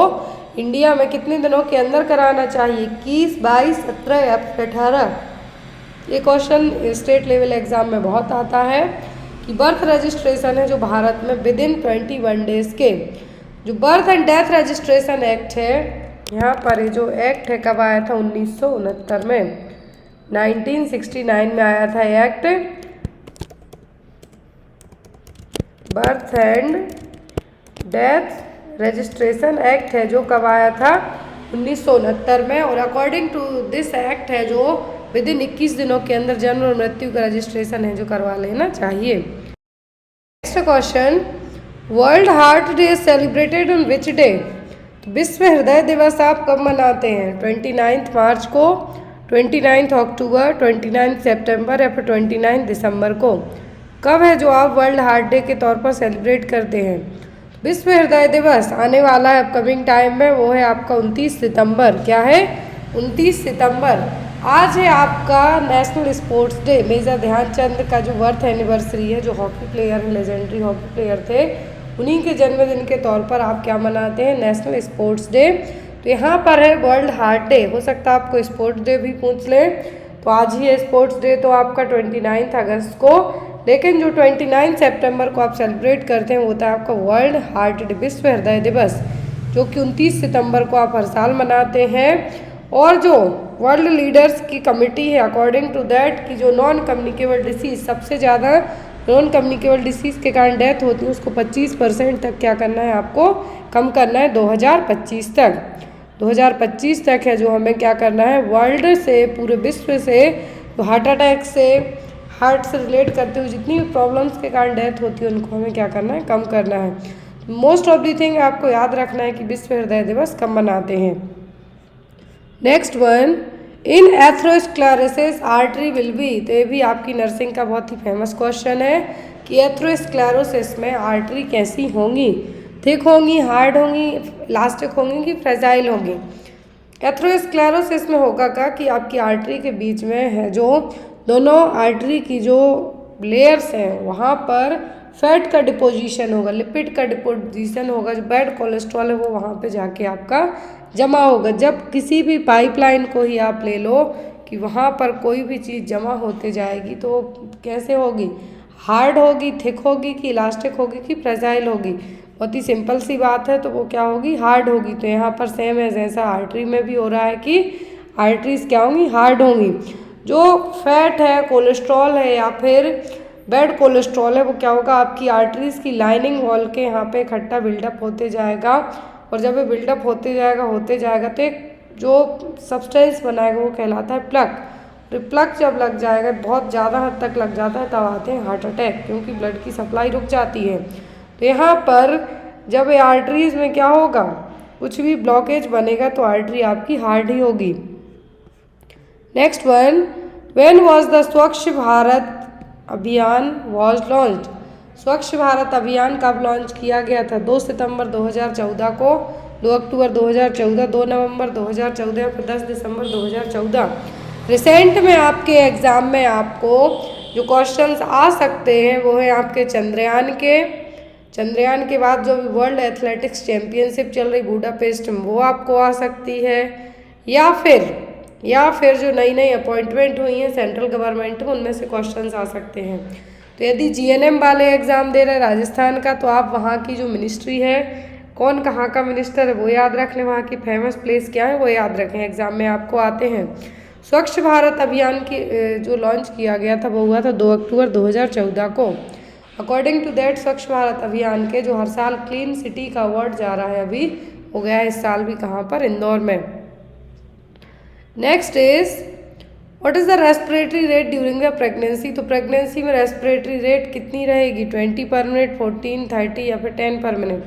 इंडिया में कितने दिनों के अंदर कराना चाहिए, 21, 22, 17 या 18। ये क्वेश्चन स्टेट लेवल एग्जाम में बहुत आता है कि बर्थ रजिस्ट्रेशन है जो भारत में विद इन 21 डेज के। जो birth and death registration act है, यहाँ पर ये जो एक्ट है कब आया था, 1969 में, 1969 में आया था act. Birth and death registration act है जो कब आया था, 1969 में। और अकॉर्डिंग टू दिस एक्ट है जो विद इन 21 दिनों के अंदर जन्म और मृत्यु का रजिस्ट्रेशन है जो करवा लेना चाहिए। Next question, world heart day celebrated on which day. तो विश्व हृदय दिवस आप कब मनाते हैं, 29 मार्च को, 29 अक्टूबर, 29 सितंबर या फिर 29 दिसंबर को। कब है जो आप वर्ल्ड हार्ट डे के तौर पर सेलिब्रेट करते हैं। विश्व हृदय दिवस आने वाला है अपकमिंग टाइम में, वो है आपका 29 सितंबर। क्या है, 29 सितंबर। आज है आपका national sports day. Major Dhyan Chand का जो बर्थ एनिवर्सरी है, जो हॉकी प्लेयर हैं, लेजेंडरी हॉकी प्लेयर थे, उन्हीं के जन्मदिन के तौर पर आप क्या मनाते हैं, नेशनल स्पोर्ट्स डे। तो यहाँ पर है वर्ल्ड हार्ट डे। हो सकता है आपको स्पोर्ट्स डे भी पूछ लें, तो आज ही है स्पोर्ट्स डे तो आपका 29 अगस्त को। लेकिन जो 29 सितंबर को आप सेलिब्रेट करते हैं वो होता है आपका वर्ल्ड हार्ट डे, विश्व हृदय दिवस, जो कि 29 सितंबर को आप हर साल मनाते हैं। और जो वर्ल्ड लीडर्स की कमेटी है, अकॉर्डिंग टू दैट, कि जो नॉन कम्युनिकेबल डिसीज़, सबसे ज़्यादा नॉन कम्युनिकेबल डिसीज़ के कारण डेथ होती है, उसको 25% तक क्या करना है, आपको कम करना है 2025 तक। 2025 तक है जो हमें क्या करना है, वर्ल्ड से, पूरे विश्व से हार्ट अटैक से, हार्ट से रिलेट करते हुए जितनी भी प्रॉब्लम्स के कारण डेथ होती है उनको हमें क्या करना है, कम करना है। मोस्ट ऑफ दी थिंग आपको याद रखना है कि विश्व हृदय दिवस कब मनाते हैं। Next one, in atherosclerosis artery will be. तो ये भी आपकी नर्सिंग का बहुत ही फेमस क्वेश्चन है कि एथरोस्क्लेरोसिस में आर्टरी कैसी होंगी, थिक होंगी, हार्ड होंगी, इलास्टिक होंगी कि फ्रेजाइल होंगी। एथरोस्क्लेरोसिस में होगा क्या कि आपकी आर्टरी के बीच में है जो दोनों आर्टरी की जो लेयर्स हैं वहाँ पर फैट का डिपोजिशन होगा, लिपिड का डिपोजिशन होगा, जो बैड कोलेस्ट्रॉल है वो वहाँ पे जाके आपका जमा होगा। जब किसी भी पाइपलाइन को ही आप ले लो कि वहाँ पर कोई भी चीज़ जमा होते जाएगी तो कैसे होगी, हार्ड होगी, थिक होगी कि इलास्टिक होगी कि फ्रेजाइल होगी। बहुत ही सिंपल सी बात है, तो वो क्या होगी, हार्ड होगी। तो यहाँ पर सेम है जैसा आर्टरी में भी हो रहा है कि आर्टरीज क्या होंगी, हार्ड होंगी। जो फैट है, कोलेस्ट्रॉल है या फिर बैड कोलेस्ट्रॉल है, वो क्या होगा, आपकी आर्टरीज की लाइनिंग वॉल के यहाँ पे इकट्ठा बिल्डअप होते जाएगा। और जब ये बिल्डअप होते जाएगा तो एक जो सब्सटेंस बनाएगा वो कहलाता है प्लग। प्लग जब लग जाएगा, बहुत ज़्यादा हद तक लग जाता है, तब आते हैं हार्ट अटैक, क्योंकि ब्लड की सप्लाई रुक जाती है। तो यहाँ पर जब ये आर्टरीज में क्या होगा, कुछ भी ब्लॉकेज बनेगा तो आर्टरी आपकी हार्ड ही होगी। Next one, when was the स्वच्छ भारत अभियान वाज लॉन्च्ड। स्वच्छ भारत अभियान कब लॉन्च किया गया था, 2 सितंबर 2014 को, 2 अक्टूबर 2014, 2 नवंबर 2014 फिर 10 दिसंबर 2014। रिसेंट में आपके एग्ज़ाम में आपको जो क्वेश्चंस आ सकते हैं वो है आपके चंद्रयान के बाद जो वर्ल्ड एथलेटिक्स चैम्पियनशिप चल रही बुडापेस्ट में वो आपको आ सकती है, या फिर जो नई अपॉइंटमेंट हुई हैं सेंट्रल गवर्नमेंट में उनमें से क्वेश्चंस आ सकते हैं। तो यदि जीएनएम वाले एग्ज़ाम दे रहे हैं राजस्थान का, तो आप वहाँ की जो मिनिस्ट्री है, कौन कहाँ का मिनिस्टर है वो याद रख लें, वहाँ की फेमस प्लेस क्या है वो याद रखें, एग्ज़ाम में आपको आते हैं। स्वच्छ भारत अभियान की जो लॉन्च किया गया था वो हुआ था 2 अक्टूबर 2014 को। अकॉर्डिंग टू दैट स्वच्छ भारत अभियान के जो हर साल क्लीन सिटी का अवार्ड जा रहा है अभी, हो गया है इस साल भी कहाँ पर, इंदौर में। Next is what is the respiratory rate during the pregnancy. तो प्रेगनेंसी में रेस्पिरेटरी रेट कितनी रहेगी, 20 पर मिनट, 14, 30 या फिर 10 पर मिनट।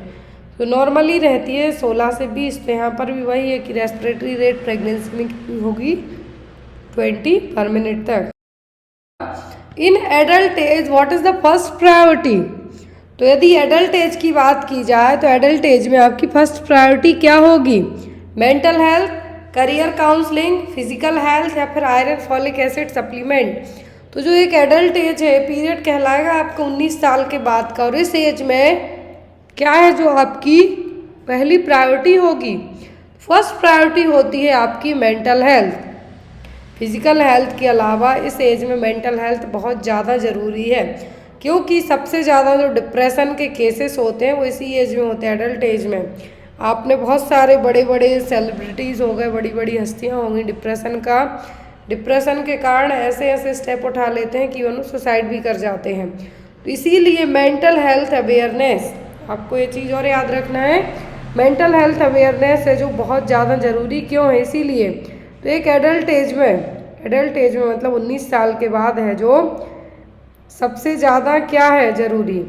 तो नॉर्मली रहती है 16 से 20। तो यहाँ पर भी वही है कि रेस्पिरेटरी रेट प्रेगनेंसी में कितनी होगी, 20 पर मिनट तक। In adult age what is the first priority. तो यदि एडल्ट एज की बात की जाए तो एडल्ट एज में आपकी फर्स्ट प्रायोरिटी क्या होगी, mental health, career counselling, physical health या फिर आयरन फॉलिक एसिड सप्लीमेंट। तो जो एक एडल्ट एज है पीरियड कहलाएगा आपका 19 साल के बाद का, और इस एज में क्या है जो आपकी पहली प्रायोरिटी होगी, फर्स्ट प्रायोरिटी होती है आपकी मेंटल हेल्थ। फिजिकल हेल्थ के अलावा इस एज में मेंटल हेल्थ बहुत ज़्यादा ज़रूरी है, क्योंकि सबसे ज़्यादा जो डिप्रेशन के केसेस होते हैं वो इसी एज में होते हैं, एडल्ट एज में। आपने बहुत सारे बड़े बड़े सेलिब्रिटीज़ हो गए, बड़ी बड़ी हस्तियाँ होंगी डिप्रेशन के कारण ऐसे ऐसे स्टेप उठा लेते हैं कि वो सुसाइड भी कर जाते हैं। तो इसीलिए मेंटल हेल्थ अवेयरनेस, आपको ये चीज़ और याद रखना है, मेंटल हेल्थ अवेयरनेस है जो बहुत ज़्यादा ज़रूरी क्यों है, इसीलिए तो एक एडल्ट एज में मतलब 19 साल के बाद है जो सबसे ज़्यादा क्या है ज़रूरी,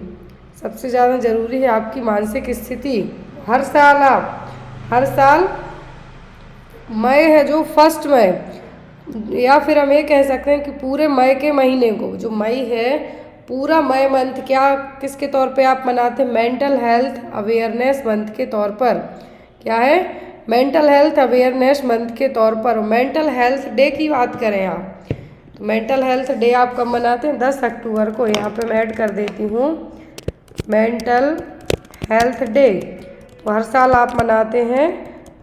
सबसे ज़्यादा ज़रूरी है आपकी मानसिक स्थिति। हर साल मई है जो फर्स्ट मई, या फिर हम ये कह सकते हैं कि पूरे मई के महीने को, जो मई है पूरा मई मंथ क्या किसके तौर पे आप मनाते हैं, मेंटल हेल्थ अवेयरनेस मंथ के तौर पर। क्या है, मेंटल हेल्थ अवेयरनेस मंथ के तौर पर। मेंटल हेल्थ डे की बात करें आप, तो मेंटल हेल्थ डे आप कब मनाते हैं, 10 अक्टूबर को। यहाँ पे मैं ऐड कर देती हूँ मेंटल हेल्थ डे, तो हर साल आप मनाते हैं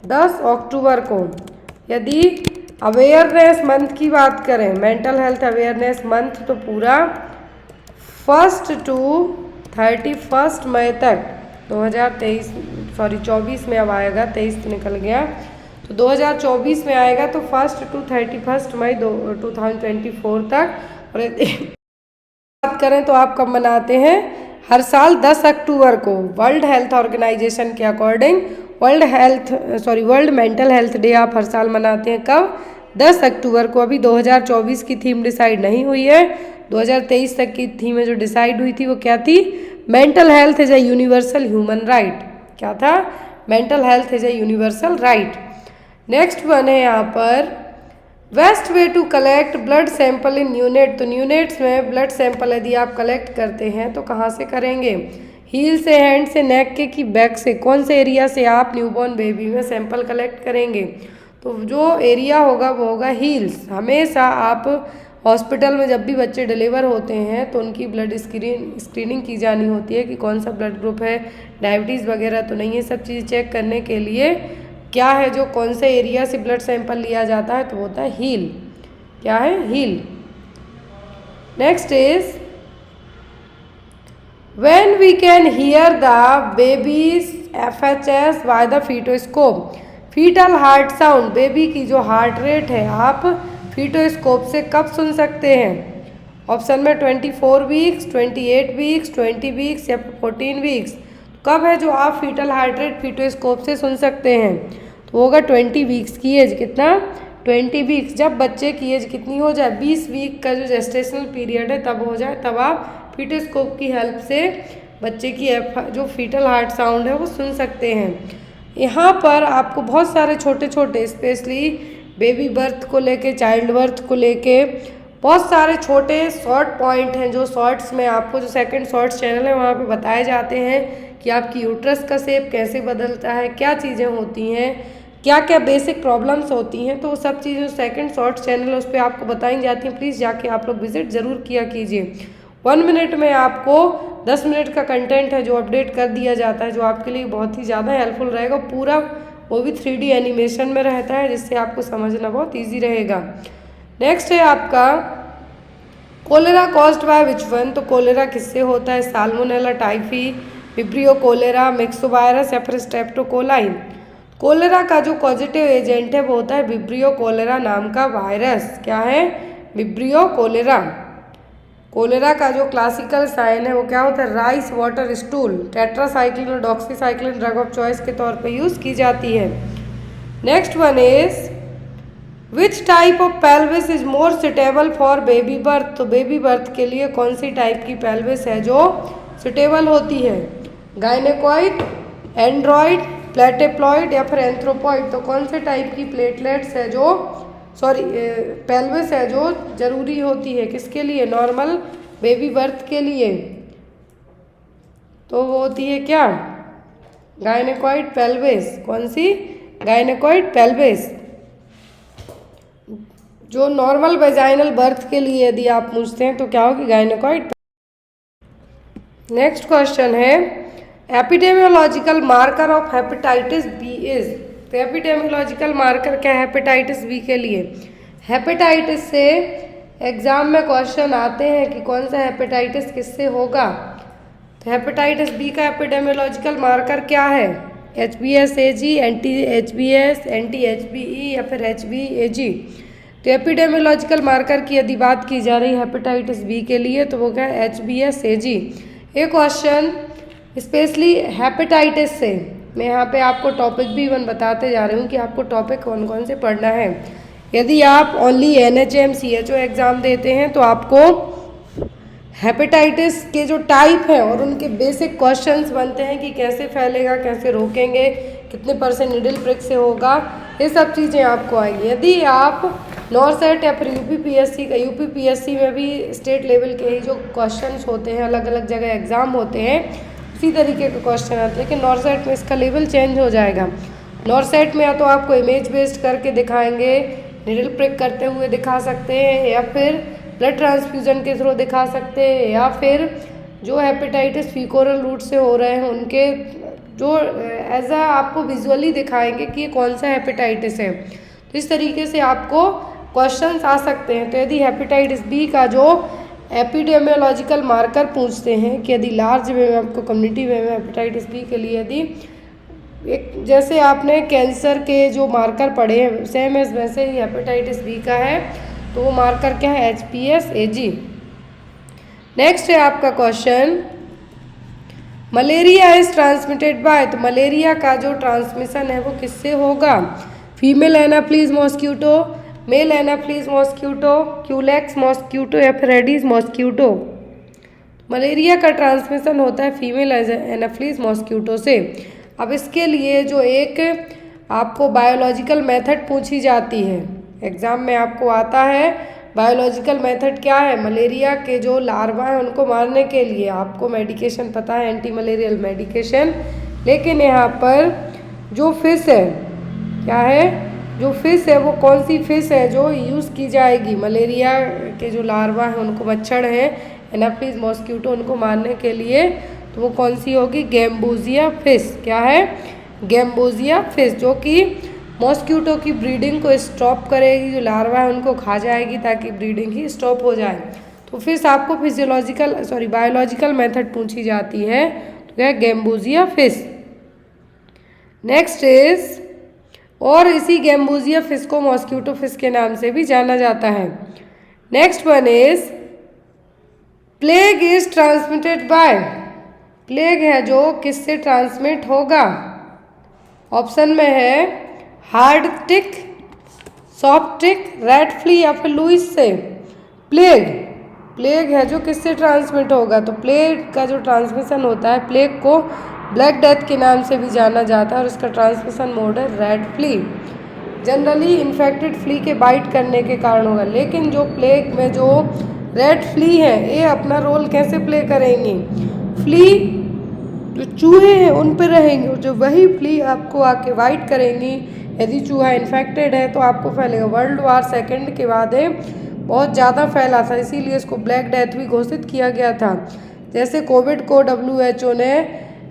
10 अक्टूबर को। यदि अवेयरनेस मंथ की बात करें, मेंटल हेल्थ अवेयरनेस मंथ तो पूरा 1 टू 31 मई तक 24 में अब आएगा, 23 तो निकल गया, तो 2024 में आएगा, तो 1 टू 31 मई 2024 तक। और बात करें तो आप कब मनाते हैं, हर साल 10 अक्टूबर को। वर्ल्ड हेल्थ ऑर्गेनाइजेशन के according world mental health day आप हर साल मनाते हैं कब, 10 अक्टूबर को। अभी 2024 की थीम डिसाइड नहीं हुई है, 2023 तक की थीम जो डिसाइड हुई थी वो क्या थी, mental health is a universal human right. क्या था, mental health is a universal right. Next one है यहाँ पर best way to collect blood sample in neonate. तो न्यूनेट्स में ब्लड सैंपल यदि आप कलेक्ट करते हैं तो कहाँ से करेंगे, हील से, हैंड से, नेक के कि बैक से, कौन से एरिया से आप न्यूबॉर्न बेबी में सैंपल कलेक्ट करेंगे, तो जो एरिया होगा वो होगा हील्स। हमेशा आप हॉस्पिटल में जब भी बच्चे डिलीवर होते हैं तो उनकी ब्लड स्क्रीनिंग की जानी होती है कि कौन सा ब्लड ग्रुप है, डायबिटीज़ वगैरह तो नहीं है। सब चीज़ चेक करने के लिए क्या है जो कौन से एरिया से ब्लड सैंपल लिया जाता है, तो वो होता है हील। क्या है, हील। Next is when we can hear the baby's FHS by the fetoscope. Fetal heart sound, baby की जो हार्ट रेट है आप फीटोस्कोप से कब सुन सकते हैं, ऑप्शन में 24 वीक्स, 28 वीक्स, 20 वीक्स या 14 वीक्स। कब है जो आप फीटल हार्ट रेट फीटोस्कोप से सुन सकते हैं, तो होगा 20 वीक्स की एज। कितना, 20 वीक्स। जब बच्चे की एज कितनी हो जाए, 20 वीक का जो जेस्टेशनल पीरियड है तब हो जाए, तब आप फीटोस्कोप की हेल्प से बच्चे की जो फीटल हार्ट साउंड है वो सुन सकते हैं। यहाँ पर आपको बहुत सारे छोटे छोटे, स्पेशली बेबी बर्थ को लेके, चाइल्ड बर्थ को लेके बहुत सारे छोटे शॉर्ट पॉइंट हैं जो शॉर्ट्स में आपको, जो सेकंड शॉर्ट्स चैनल है वहाँ पे बताए जाते हैं कि आपकी यूट्रस का शेप कैसे बदलता है, क्या चीज़ें होती हैं, क्या क्या बेसिक प्रॉब्लम्स होती हैं। तो वो सब चीज़ें सेकंड शॉर्ट्स चैनल है उस पर आपको बताई जाती हैं। प्लीज़ जाके आप लोग विजिट ज़रूर किया कीजिए। 1 मिनट में आपको 10 मिनट का कंटेंट है जो अपडेट कर दिया जाता है, जो आपके लिए बहुत ही ज़्यादा हेल्पफुल रहेगा। पूरा वो भी 3D एनिमेशन में रहता है, जिससे आपको समझना बहुत ईजी रहेगा। नेक्स्ट है आपका cholera caused by which one. तो कोलेरा किससे होता है, salmonella typhi, vibrio cholera, myxovirus या फिर स्ट्रेप्टोकोलाई। कोलेरा का जो पॉजिटिव एजेंट है वो होता है विब्रियो कोलेरा नाम का वायरस। क्या है, विब्रियो कोलेरा। कोलेरा का जो क्लासिकल साइन है वो क्या होता है, राइस वाटर स्टूल। टेट्रासाइक्लिन और डॉक्सीसाइक्लिन ड्रग ऑफ चॉइस के तौर पे यूज़ की जाती है। Next one is which type of pelvis is more suitable for baby birth. तो बेबी बर्थ के लिए कौन सी टाइप की पेल्विस है जो सुटेबल होती है, गायनेकॉइड, एंड्रॉइड, प्लेटेप्लॉइड या फिर एंथ्रोपॉइड। तो कौन से टाइप की प्लेटलेट्स है जो पेल्विस है जो जरूरी होती है किसके लिए, नॉर्मल बेबी बर्थ के लिए, तो वो होती है क्या, गायनेकॉइड पेल्विस। कौन सी, गायनेकॉइड पेल्विस। जो नॉर्मल वेजाइनल बर्थ के लिए यदि आप पूछते हैं तो क्या होगी, गायनेकॉइड। नेक्स्ट क्वेश्चन है epidemiological marker of hepatitis B is. तो एपिडेमियोलॉजिकल मार्कर क्या है हेपेटाइटिस बी के लिए। हेपेटाइटिस से एग्जाम में क्वेश्चन आते हैं कि कौन सा हेपेटाइटिस किससे होगा। तो हेपेटाइटिस बी का एपिडेमियोलॉजिकल मार्कर क्या है, HBsAg, anti-HBs, anti-HBe या फिर HBAg। तो एपिडेमियोलॉजिकल मार्कर की यदि बात की जा रही है हेपेटाइटिस बी के लिए तो वो क्या है HBsAg। ये क्वेश्चन स्पेशली हेपेटाइटिस से मैं यहाँ पे आपको टॉपिक भी वन बताते जा रही हूँ कि आपको टॉपिक कौन कौन से पढ़ना है। यदि आप ओनली NHM CHO एग्ज़ाम देते हैं तो आपको हेपेटाइटिस के जो टाइप हैं और उनके बेसिक क्वेश्चंस बनते हैं कि कैसे फैलेगा, कैसे रोकेंगे, कितने % नीडल प्रिक से होगा, ये सब चीज़ें आपको आएंगी। यदि आप नॉर्सेट या फिर यूपीपीएससी में भी स्टेट लेवल के ही जो क्वेश्चंस होते हैं, अलग अलग जगह एग्ज़ाम होते हैं, उसी तरीके के क्वेश्चन आते हैं। लेकिन नॉर्सेट में इसका लेवल चेंज हो जाएगा। नॉर्सेट में या तो आपको इमेज बेस्ड करके दिखाएंगे, नीडल प्रिक करते हुए दिखा सकते हैं, या फिर ब्लड ट्रांसफ्यूजन के थ्रू दिखा सकते हैं, या फिर जो हेपेटाइटिस फीकोरल रूट से हो रहे हैं उनके जो एज आपको विजुअली दिखाएंगे कि ये कौन सा हेपेटाइटिस है। तो इस तरीके से आपको क्वेश्चंस आ सकते हैं। तो यदि हेपेटाइटिस बी का जो एपिडेमियोलॉजिकल मार्कर पूछते हैं कि यदि लार्ज वे में आपको कम्युनिटी वे में हेपेटाइटिस बी के लिए यदि एक जैसे आपने कैंसर के जो मार्कर पढ़े हैं सेम एज वैसे ही हेपेटाइटिस बी का है, तो वो मार्कर क्या है HBsAg। नेक्स्ट है आपका question malaria is transmitted by. तो मलेरिया का जो ट्रांसमिशन है वो किससे होगा, female anopheles mosquito, male anopheles mosquito, culex mosquito या फिर एडीज मॉस्क्यूटो। मलेरिया का ट्रांसमिशन होता है फीमेल एनाफ्लीज मॉस्क्यूटो से। अब इसके लिए जो एक आपको बायोलॉजिकल मेथड पूछी जाती है एग्ज़ाम में, आपको आता है बायोलॉजिकल मेथड क्या है, मलेरिया के जो लार्वा हैं उनको मारने के लिए आपको मेडिकेशन पता है, एंटी मलेरियल मेडिकेशन। लेकिन यहाँ पर जो फिश है क्या है, जो फिश है वो कौन सी फिश है जो यूज़ की जाएगी मलेरिया के जो लार्वा हैं उनको, मच्छर हैं एनाफ्लीज मॉस्क्यूटो, उनको मारने के लिए, तो वो कौन सी होगी, गैम्बूजिया फिश। क्या है, गैम्बूजिया फिश, जो कि मॉस्क्यूटो की ब्रीडिंग को स्टॉप करेगी, जो लार्वा है उनको खा जाएगी ताकि ब्रीडिंग ही स्टॉप हो जाए। तो फिश आपको बायोलॉजिकल मेथड पूछी जाती है, तो क्या है गैम्बूजिया फिश। नेक्स्ट इज, और इसी गैम्बूजिया फिश को मॉस्क्यूटो फिश के नाम से भी जाना जाता है। Next one is plague is transmitted bye. Plague है जो किससे ट्रांसमिट होगा, ऑप्शन में है हार्ड टिक, सॉफ्ट टिक, रेड फ्ली या फिर लुइस से। प्लेग है जो किससे ट्रांसमिट होगा, तो प्लेग का जो ट्रांसमिशन होता है, प्लेग को ब्लैक डेथ के नाम से भी जाना जाता है और इसका ट्रांसमिशन मोड है rat flea. Generally infected flea के बाइट करने के कारण होगा, लेकिन जो प्लेग में जो रेड फ्ली है ये अपना रोल कैसे प्ले करेंगी, फ्ली जो चूहे हैं उन पर रहेंगे, जो वही फ्ली आपको आके बाइट करेंगी। यदि चूहा इन्फेक्टेड है तो आपको फैलेगा। वर्ल्ड वार सेकेंड के बाद बहुत ज़्यादा फैला था, इसीलिए इसको ब्लैक डेथ भी घोषित किया गया था। जैसे कोविड को WHO ने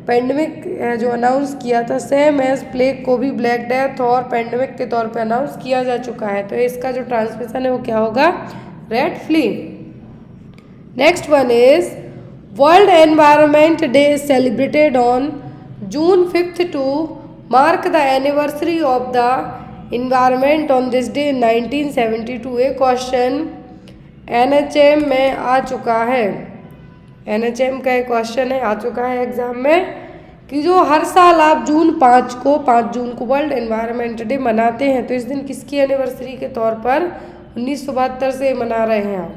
पेंडेमिक जो अनाउंस किया था, सेम एज प्लेग को भी ब्लैक डेथ और पेंडेमिक के तौर पे अनाउंस किया जा चुका है। तो इसका जो ट्रांसमिशन है वो क्या होगा, rat flea. Next one is world environment day is celebrated on June 5th to mark the anniversary of the environment on this day 1972। ये क्वेश्चन NHM में आ चुका है, NHM का एक क्वेश्चन है, आ चुका है एग्जाम में, कि जो हर साल आप जून 5 जून को वर्ल्ड एनवायरनमेंट डे मनाते हैं, तो इस दिन किसकी एनिवर्सरी के तौर पर 1972 से मना रहे हैं आप,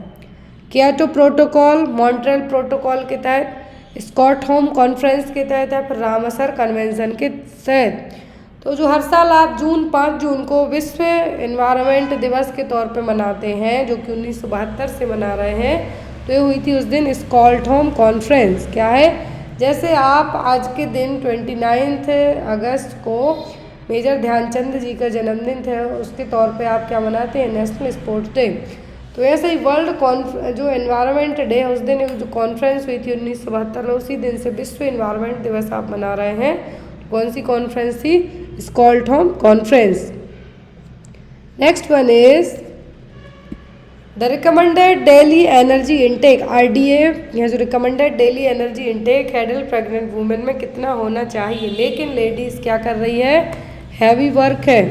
क्योटो प्रोटोकॉल, मॉन्ट्रियल प्रोटोकॉल के तहत, स्टॉकहोम कॉन्फ्रेंस के तहत या फिर रामसर कन्वेंशन के तहत। तो जो हर साल आप 5 जून को विश्व एनवायरनमेंट दिवस के तौर पे मनाते हैं, जो कि 1972 से मना रहे हैं, तो ये हुई थी उस दिन स्टॉकहोम कॉन्फ्रेंस। क्या है, जैसे आप आज के दिन 29 अगस्त को मेजर ध्यानचंद जी का जन्मदिन था, उसके तौर पे आप क्या मनाते हैं, नेशनल स्पोर्ट्स डे। तो ऐसे ही वर्ल्ड जो एनवायरनमेंट डे है उस दिन जो कॉन्फ्रेंस हुई थी 1972 में, उसी दिन से विश्व एनवायरनमेंट दिवस आप मना रहे हैं। कौन सी कॉन्फ्रेंस थी, Stockholm conference. Next one is the recommended daily energy intake, RDA, यह जो recommended daily energy intake adult pregnant women में कितना होना चाहिए, लेकिन लेडीज क्या कर रही है, हैवी वर्क है।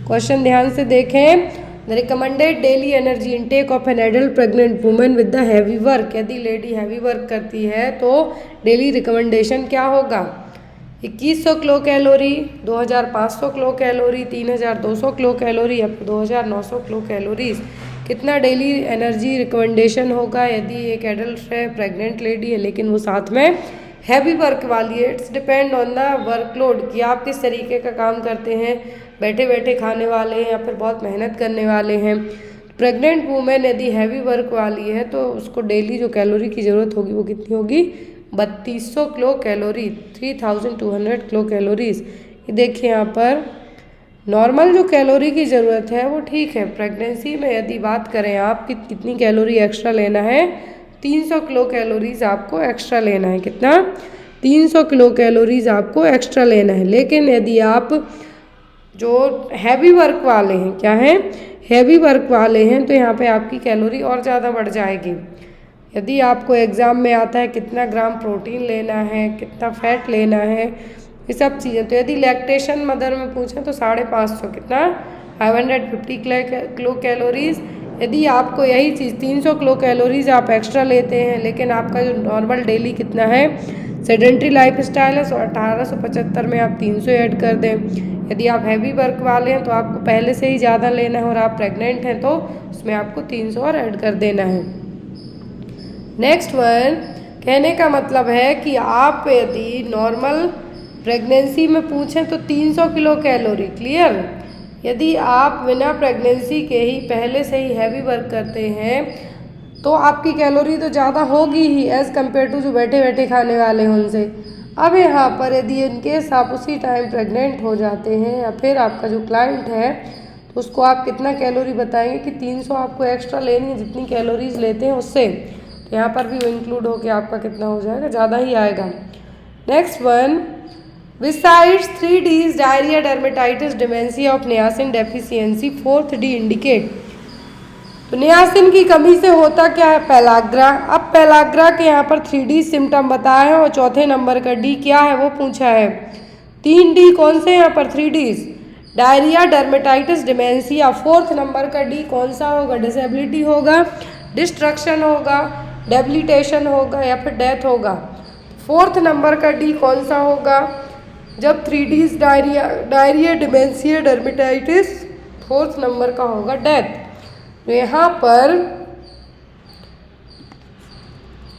क्वेश्चन ध्यान से देखें, the recommended daily energy intake of an adult pregnant women with the heavy work, यदि लेडी हैवी वर्क करती है तो डेली रिकमेंडेशन क्या होगा, 2100 kilo calorie, 2500 kilo calorie, 3200 kilo calorie या 2900 किलो कैलोरीज, कितना डेली एनर्जी रिकमेंडेशन होगा यदि एक एडल्ट है, प्रेग्नेंट लेडी है, लेकिन वो साथ में हैवी वर्क वाली है। It's depend on the workload कि आप किस तरीके का काम करते हैं, बैठे बैठे खाने वाले हैं या फिर बहुत मेहनत करने वाले हैं। प्रेग्नेंट वूमेन यदि हैवी वर्क वाली है तो उसको डेली जो कैलोरी की ज़रूरत होगी वो कितनी होगी, 3200 किलो कैलोरी, 3200 किलो कैलोरीज। ये देखिए यहाँ पर नॉर्मल जो कैलोरी की ज़रूरत है वो ठीक है। प्रेगनेंसी में यदि बात करें आप कि कितनी कैलोरी एक्स्ट्रा लेना है, 300 किलो कैलोरीज आपको एक्स्ट्रा लेना है। कितना, 300 किलो कैलोरीज आपको एक्स्ट्रा लेना है। लेकिन यदि आप जो हैवी वर्क वाले हैं, क्या हैं, हैवी वर्क वाले हैं, तो यहाँ पे आपकी कैलोरी और ज़्यादा बढ़ जाएगी। यदि आपको एग्ज़ाम में आता है कितना ग्राम प्रोटीन लेना है, कितना फैट लेना है, ये सब चीज़ें, तो यदि लैक्टेशन मदर में पूछें तो 550, कितना, 550 किलो कैलोरीज। यदि आपको यही चीज़ 300 किलो कैलोरीज आप एक्स्ट्रा लेते हैं, लेकिन आपका जो नॉर्मल डेली कितना है, सेडेंट्री लाइफ स्टाइल है, 1875 में आप 300 ऐड कर दें। यदि आप हैवी वर्क वाले हैं तो आपको पहले से ही ज़्यादा लेना है, और आप प्रेग्नेंट हैं तो उसमें आपको 300 और ऐड कर देना है। नेक्स्ट वन, कहने का मतलब है कि आप यदि नॉर्मल प्रेगनेंसी में पूछें तो 300 किलो कैलोरी, क्लियर। यदि आप बिना प्रेगनेंसी के ही पहले से ही हैवी वर्क करते हैं तो आपकी कैलोरी तो ज़्यादा होगी ही एज़ कम्पेयर टू जो बैठे बैठे खाने वाले हैं उनसे। अब यहाँ पर यदि इनकेस आप उसी टाइम प्रेग्नेंट हो जाते हैं या फिर आपका जो क्लाइंट है तो उसको आप कितना कैलोरी बताएंगे कि 300 आपको एक्स्ट्रा लेनी है जितनी कैलोरीज लेते हैं उससे, तो यहाँ पर भी वो इंक्लूड होकर आपका कितना हो जाएगा, ज़्यादा ही आएगा। Next one, Besides 3 Ds, diarrhea, dermatitis, dementia of niacin deficiency, 4th D indicate। तो नियासिन की कमी से होता क्या है, पेलाग्रा। अब पेलाग्रा के यहाँ पर 3D सिम्टम बताए हैं और चौथे नंबर का डी क्या है वो पूछा है। 3 डी कौन से यहाँ पर 3 Ds, diarrhoea, dermatitis, dementia. 4th number का डी कौन सा होगा, डिसेबिलिटी होगा, डिस्ट्रक्शन होगा, डेबिलिटेशन होगा या फिर डेथ होगा। 4th नंबर का डी कौन सा होगा, जब 3 Ds diarrhoea, dementia, dermatitis, 4th number का होगा डेथ। तो यहाँ पर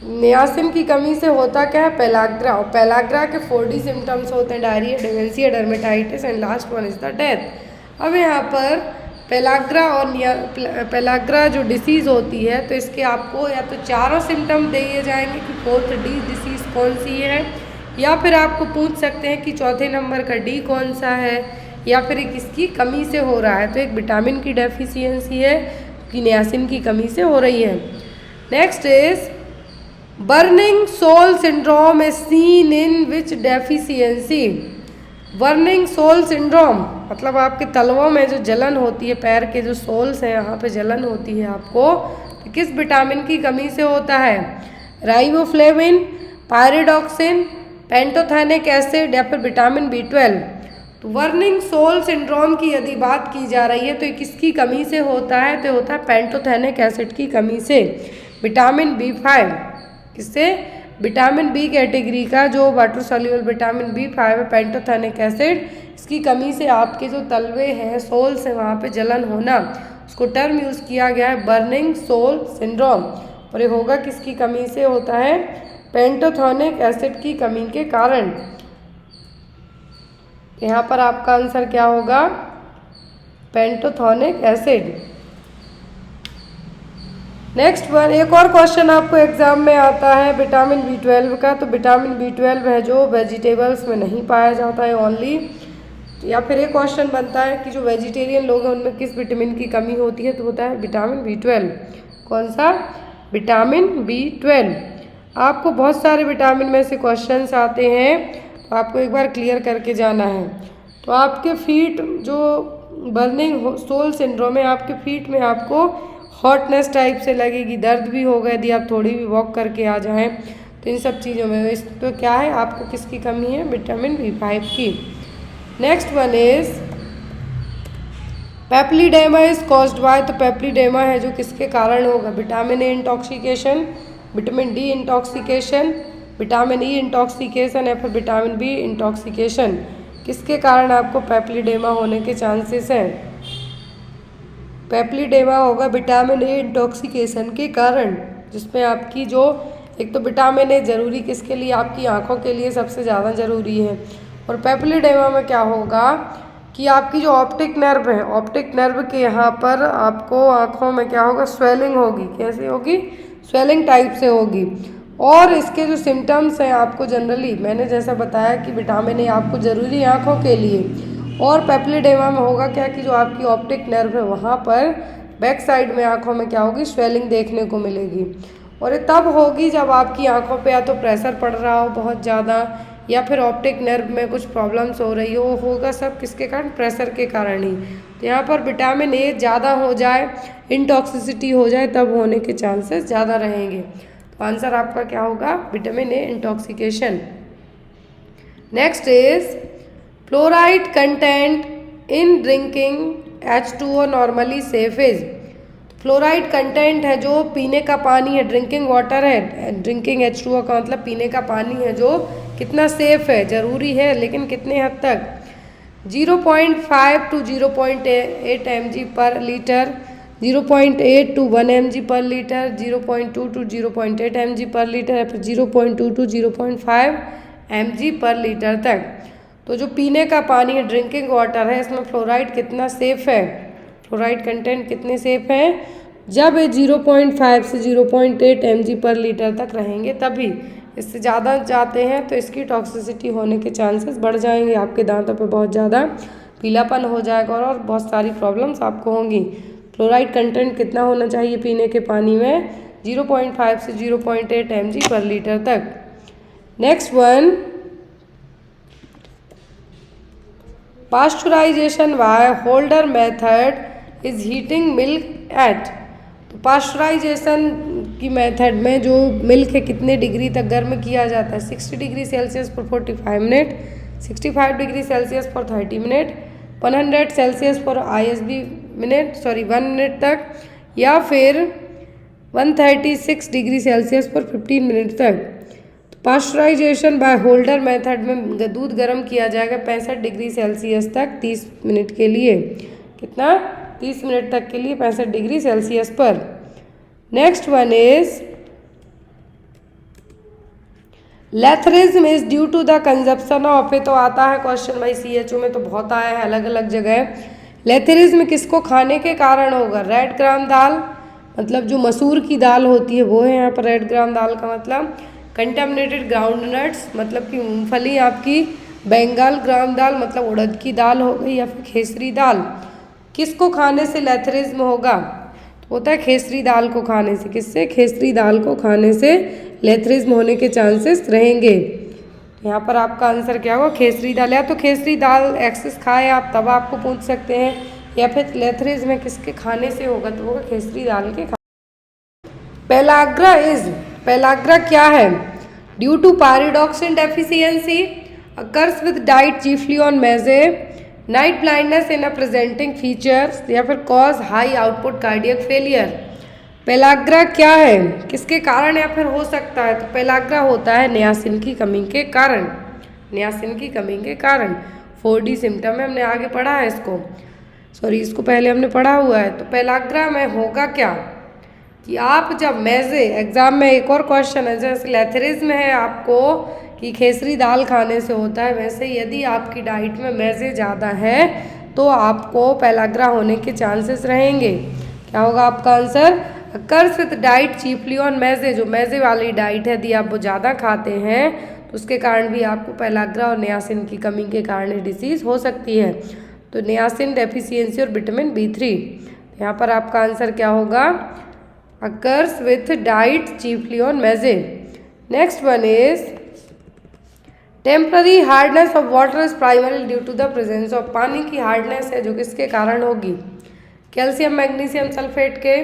नियासिन की कमी से होता क्या है, पेलाग्रा। और पेलाग्रा के 4D सिम्टम्स होते हैं, diarrhoea, dementia, dermatitis and last one is the death. अब यहाँ पर पेलाग्रा और पेलाग्रा जो डिसीज़ होती है तो इसके आपको या तो चारों सिम्टम दिए जाएंगे कि 4th D डिसीज़ कौन सी है, या फिर आपको पूछ सकते हैं कि चौथे नंबर का डी कौन सा है, या फिर किसकी कमी से हो रहा है। तो एक विटामिन की डेफिशिएंसी है कि नियासिन की कमी से हो रही है। Next is burning sole syndrome is seen in which deficiency. Burning sole syndrome मतलब आपके तलवों में जो जलन होती है, पैर के जो सोल्स हैं यहाँ पे जलन होती है आपको, तो किस विटामिन की कमी से होता है, राइबोफ्लेविन, पायरिडॉक्सिन, पेंटोथेनिक एसिड या फिर विटामिन B12। तो बर्निंग सोल सिंड्रोम की यदि बात की जा रही है तो ये किसकी कमी से होता है, तो होता है पेंटोथेनिक एसिड की कमी से। विटामिन B5 किससे, विटामिन बी कैटेगरी का जो वाटर सॉल्युबल विटामिन B5 है, पेंटोथेनिक एसिड, इसकी कमी से आपके जो तलवे हैं, सोल्स हैं, वहाँ पे जलन होना, उसको टर्म यूज़ किया गया है बर्निंग सोल सिंड्रोम। और ये होगा किसकी कमी से होता है, पेंटोथेनिक एसिड की कमी के कारण। यहाँ पर आपका आंसर क्या होगा, पेंटोथेनिक एसिड। नेक्स्ट वन, एक और क्वेश्चन आपको एग्जाम में आता है विटामिन B12 का। तो विटामिन B12 है जो वेजिटेबल्स में नहीं पाया जाता है ओनली, या फिर एक क्वेश्चन बनता है कि जो वेजिटेरियन लोग हैं उनमें किस विटामिन की कमी होती है, तो होता है विटामिन B12। कौन सा? Vitamin B12। आपको बहुत सारे विटामिन में से क्वेश्चंस आते हैं, तो आपको एक बार क्लियर करके जाना है। तो आपके फीट जो बर्निंग सोल सिंड्रोम है, आपके फीट में आपको हॉटनेस टाइप से लगेगी, दर्द भी होगा यदि आप थोड़ी भी वॉक करके आ जाएं। तो इन सब चीज़ों में इस तो क्या है, आपको किसकी कमी है? विटामिन B5 की। Next one is papilledema is caused by. तो पेप्लिडेमा है जो किसके कारण होगा? Vitamin A intoxication, vitamin D intoxication, vitamin E intoxication या फिर विटामिन बी इंटॉक्सिकेशन। किसके कारण आपको पेप्लिडेमा होने के चांसेस हैं? पेप्लिडेमा होगा विटामिन ए इंटॉक्सिकेशन के कारण, जिसमें आपकी जो एक तो विटामिन ए ज़रूरी किसके लिए? आपकी आँखों के लिए सबसे ज़्यादा ज़रूरी है। और पेप्लिडेमा में क्या होगा कि आपकी जो ऑप्टिक नर्व है, ऑप्टिक नर्व के यहाँ पर आपको आँखों में क्या होगा? स्वेलिंग होगी। कैसे होगी? स्वेलिंग टाइप से होगी। और इसके जो सिम्टम्स हैं आपको जनरली मैंने जैसा बताया कि विटामिन ए आपको ज़रूरी है आँखों के लिए, और पेप्लिडेमा में होगा क्या कि जो आपकी ऑप्टिक नर्व है वहाँ पर बैक साइड में आँखों में क्या होगी? स्वेलिंग देखने को मिलेगी। और ये तब होगी जब आपकी आँखों पे या तो प्रेशर पड़ रहा हो बहुत ज़्यादा, या फिर ऑप्टिक नर्व में कुछ प्रॉब्लम्स हो रही हो। होगा सब किसके कारण? प्रेशर के कारण ही। तो यहाँ पर विटामिन ए ज़्यादा हो जाए, इंटॉक्सिसिटी हो जाए, तब होने के चांसेस ज़्यादा रहेंगे। तो आंसर आपका क्या होगा? Vitamin A intoxication. Next is fluoride content in drinking H2O normally safe is. Fluoride content है जो पीने का पानी है, ड्रिंकिंग वाटर है, ड्रिंकिंग H2O का मतलब पीने का पानी है, जो कितना सेफ है? ज़रूरी है, लेकिन कितने हद तक? 0.5 to 0.8 mg पर लीटर, 0.8 to 1 mg पर लीटर, 0.2 to 0.8 mg पर लीटर, या फिर 0.2 to 0.5 mg पर लीटर तक। तो जो पीने का पानी है, ड्रिंकिंग वाटर है, इसमें फ्लोराइड कितना सेफ है? फ्लोराइड कंटेंट कितने सेफ हैं? जब ये 0.5 से 0.8 mg पर लीटर तक रहेंगे तभी। इससे ज़्यादा जाते हैं तो इसकी टॉक्सिसिटी होने के चांसेस बढ़ जाएंगे, आपके दांतों पे बहुत ज़्यादा पीलापन हो जाएगा और बहुत सारी प्रॉब्लम्स आपको होंगी। फ्लोराइड कंटेंट कितना होना चाहिए पीने के पानी में? 0.5 से 0.8 mg पर लीटर तक। Next one, pasteurisation by holder method is heating milk at. तो पास्चुराइजेशन की मेथड में जो मिल्क है कितने डिग्री तक गर्म किया जाता है? 60 degree Celsius for 45 minute, 65 degree Celsius for 30 minute, 100 Celsius for ISB minute 1 minute तक, या फिर 136 डिग्री सेल्सियस फॉर 15 मिनट तक। तो पास्चुराइजेशन बाय होल्डर मेथड में दूध गर्म किया जाएगा 65 डिग्री सेल्सियस तक 30 मिनट के लिए। कितना? 30 मिनट तक के लिए 65 डिग्री सेल्सियस पर। Next one is lathyrism is due to the consumption of. ये तो आता है क्वेश्चन भाई, CHO में तो बहुत आया है अलग अलग जगह। लेथरिज्म किसको खाने के कारण होगा? रेड ग्राम दाल, मतलब जो मसूर की दाल होती है वो है यहाँ पर रेड ग्राम दाल का मतलब। कंटेमिनेटेड ग्राउंड नट्स, मतलब कि मूंगफली आपकी, बंगाल ग्राम दाल मतलब उड़द की दाल हो गई, या फिर खेसरी दाल। किसको खाने से लेथरिज्म होगा? तो होता है खेसरी दाल को खाने से। किससे? खेसरी दाल को खाने से लेथरिज्म होने के चांसेस रहेंगे। यहाँ पर आपका आंसर क्या होगा? खेसरी दाल। या तो खेसरी दाल एक्सेस खाए आप तब आपको पूछ सकते हैं, या फिर लेथरिज्म किसके खाने से होगा? तो होगा खेसरी दाल के खाने। पेलाग्रा क्या है? Due to pyridoxine deficiency, occurs with diet chiefly on maize, night blindness in a presenting features, या फिर cause high output cardiac failure. Pellagra क्या है? किसके कारण या फिर हो सकता है? तो पेलाग्रा होता है नियासिन की कमी के कारण। नियासिन की कमी के कारण 4D सिम्टम है, हमने आगे पढ़ा है इसको, इसको पहले हमने पढ़ा हुआ है। तो पेलाग्रा में होगा क्या कि आप जब मेजे, एग्जाम में एक और क्वेश्चन है, जैसे लेथरिज्म है आपको कि खेसरी दाल खाने से होता है, वैसे यदि आपकी डाइट में मेजे ज़्यादा है तो आपको पेलाग्रा होने के चांसेस रहेंगे। क्या होगा आपका answer? Occurs with diet chiefly on मेजे। जो मेजे वाली डाइट है यदि आप वो ज़्यादा खाते हैं तो उसके कारण भी आपको पेलाग्रा और नियासिन की कमी के कारण डिसीज़ हो सकती है। तो नियासिन डेफिशिएंसी और विटामिन B3, यहाँ पर आपका आंसर क्या होगा, occurs with diet chiefly on maize. Next one is temporary hardness of water is primary due to the presence of, पानी की हार्डनेस है जो किसके कारण होगी, कैल्शियम मैग्नीशियम सल्फेट के,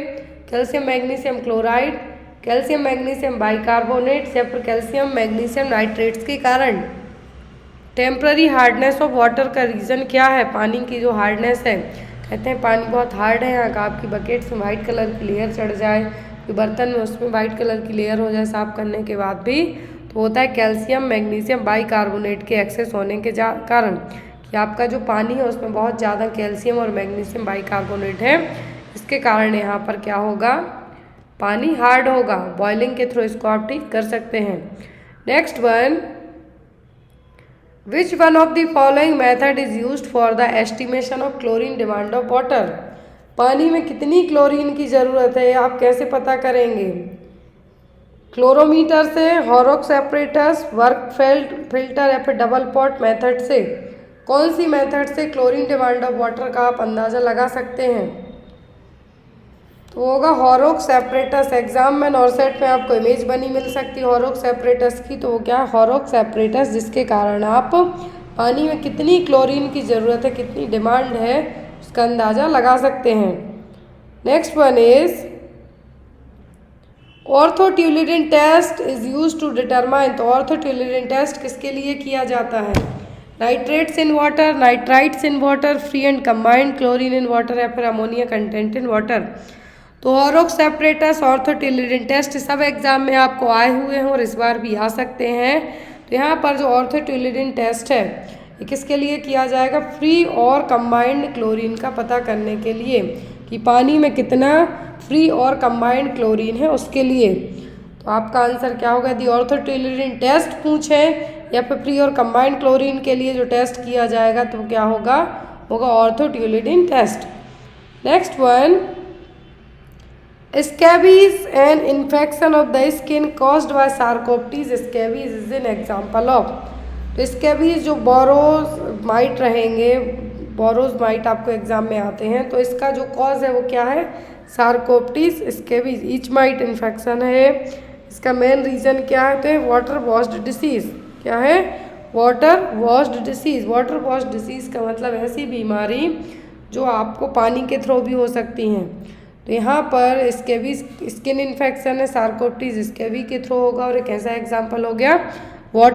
calcium magnesium chloride, calcium magnesium bicarbonates या फिर कैल्शियम मैग्नीशियम नाइट्रेट्स के कारण। टेम्पररी हार्डनेस ऑफ वाटर का रीज़न क्या है, पानी की जो हार्डनेस है, कहते हैं पानी बहुत हार्ड है, यहाँ का आपकी बकेट्स में वाइट कलर की लेयर चढ़ जाए, कोई बर्तन में उसमें वाइट कलर की लेयर हो जाए साफ़ करने के बाद भी, तो होता है कैल्शियम मैग्नीशियम बाइकार्बोनेट के एक्सेस होने के कारण, कि आपका जो पानी है उसमें बहुत ज़्यादा कैल्शियम और मैग्नीशियम बाइकार्बोनेट है, इसके कारण यहाँ पर क्या होगा, पानी हार्ड होगा। बॉइलिंग के थ्रू इसको आप ठीक कर सकते हैं। Next one, which one of the following method is used for the estimation of chlorine demand of water, पानी में कितनी क्लोरीन की ज़रूरत है आप कैसे पता करेंगे, क्लोरोमीटर से, हॉरोक्स सेपरेटस, वर्क फिल्टर या फिर डबल पॉट मेथड से, कौन सी मेथड से क्लोरीन डिमांड ऑफ वाटर का आप अंदाज़ा लगा सकते हैं, तो होगा हॉरोक्स सेपरेटस। एग्जाम में नॉरसेट में आपको इमेज बनी मिल सकती है हॉरोक्स सेपरेटस की, तो वो क्या है, हॉरोक्स सेपरेटस, जिसके कारण आप पानी में कितनी क्लोरीन की ज़रूरत है, कितनी डिमांड है, उसका अंदाज़ा लगा सकते हैं। Next one is orthotolidine test is use to determine, तो ऑर्थोट्यूलिडिन टेस्ट किसके लिए किया जाता है, nitrates in water, nitrites in water, free and combined chlorine in water या फिर अमोनिया कंटेंट इन वाटर। तो हॉरोक्स सेपरेटस, ऑर्थोट्यूलिडिन टेस्ट सब एग्जाम में आपको आए हुए हैं और इस बार भी आ सकते हैं। तो यहाँ पर जो ऑर्थोट्यूलिडिन टेस्ट है ये किसके लिए किया जाएगा, फ्री और कंबाइंड क्लोरीन का पता करने के लिए, कि पानी में कितना फ्री और कंबाइंड क्लोरीन है उसके लिए। तो आपका आंसर क्या होगा, यदि ऑर्थोट्यूलिडिन टेस्ट पूछे या फिर फ्री और कंबाइंड क्लोरीन के लिए जो टेस्ट किया जाएगा तो क्या होगा orthotolidine test. Next one, scabies an infection of the skin caused by sarcoptes, scabies is an example of. तो स्कैबीज जो बोरोज माइट रहेंगे, बोरोज माइट आपको एग्जाम में आते हैं, तो इसका जो कॉज है वो क्या है, सार्कोप्टीज स्कैबीज ईच माइट इन्फेक्शन है। इसका मेन रीज़न क्या है, तो वाटर वॉश्ड डिसीज़, क्या है, water washed disease. Water washed disease का मतलब ऐसी बीमारी जो आपको पानी के थ्रू भी हो सकती हैं। तो यहाँ पर स्कैबी स्किन इन्फेक्शन है, सार्कोप्टीज स्कैबी के थ्रू होगा, और एक ऐसा एग्जाम्पल हो गया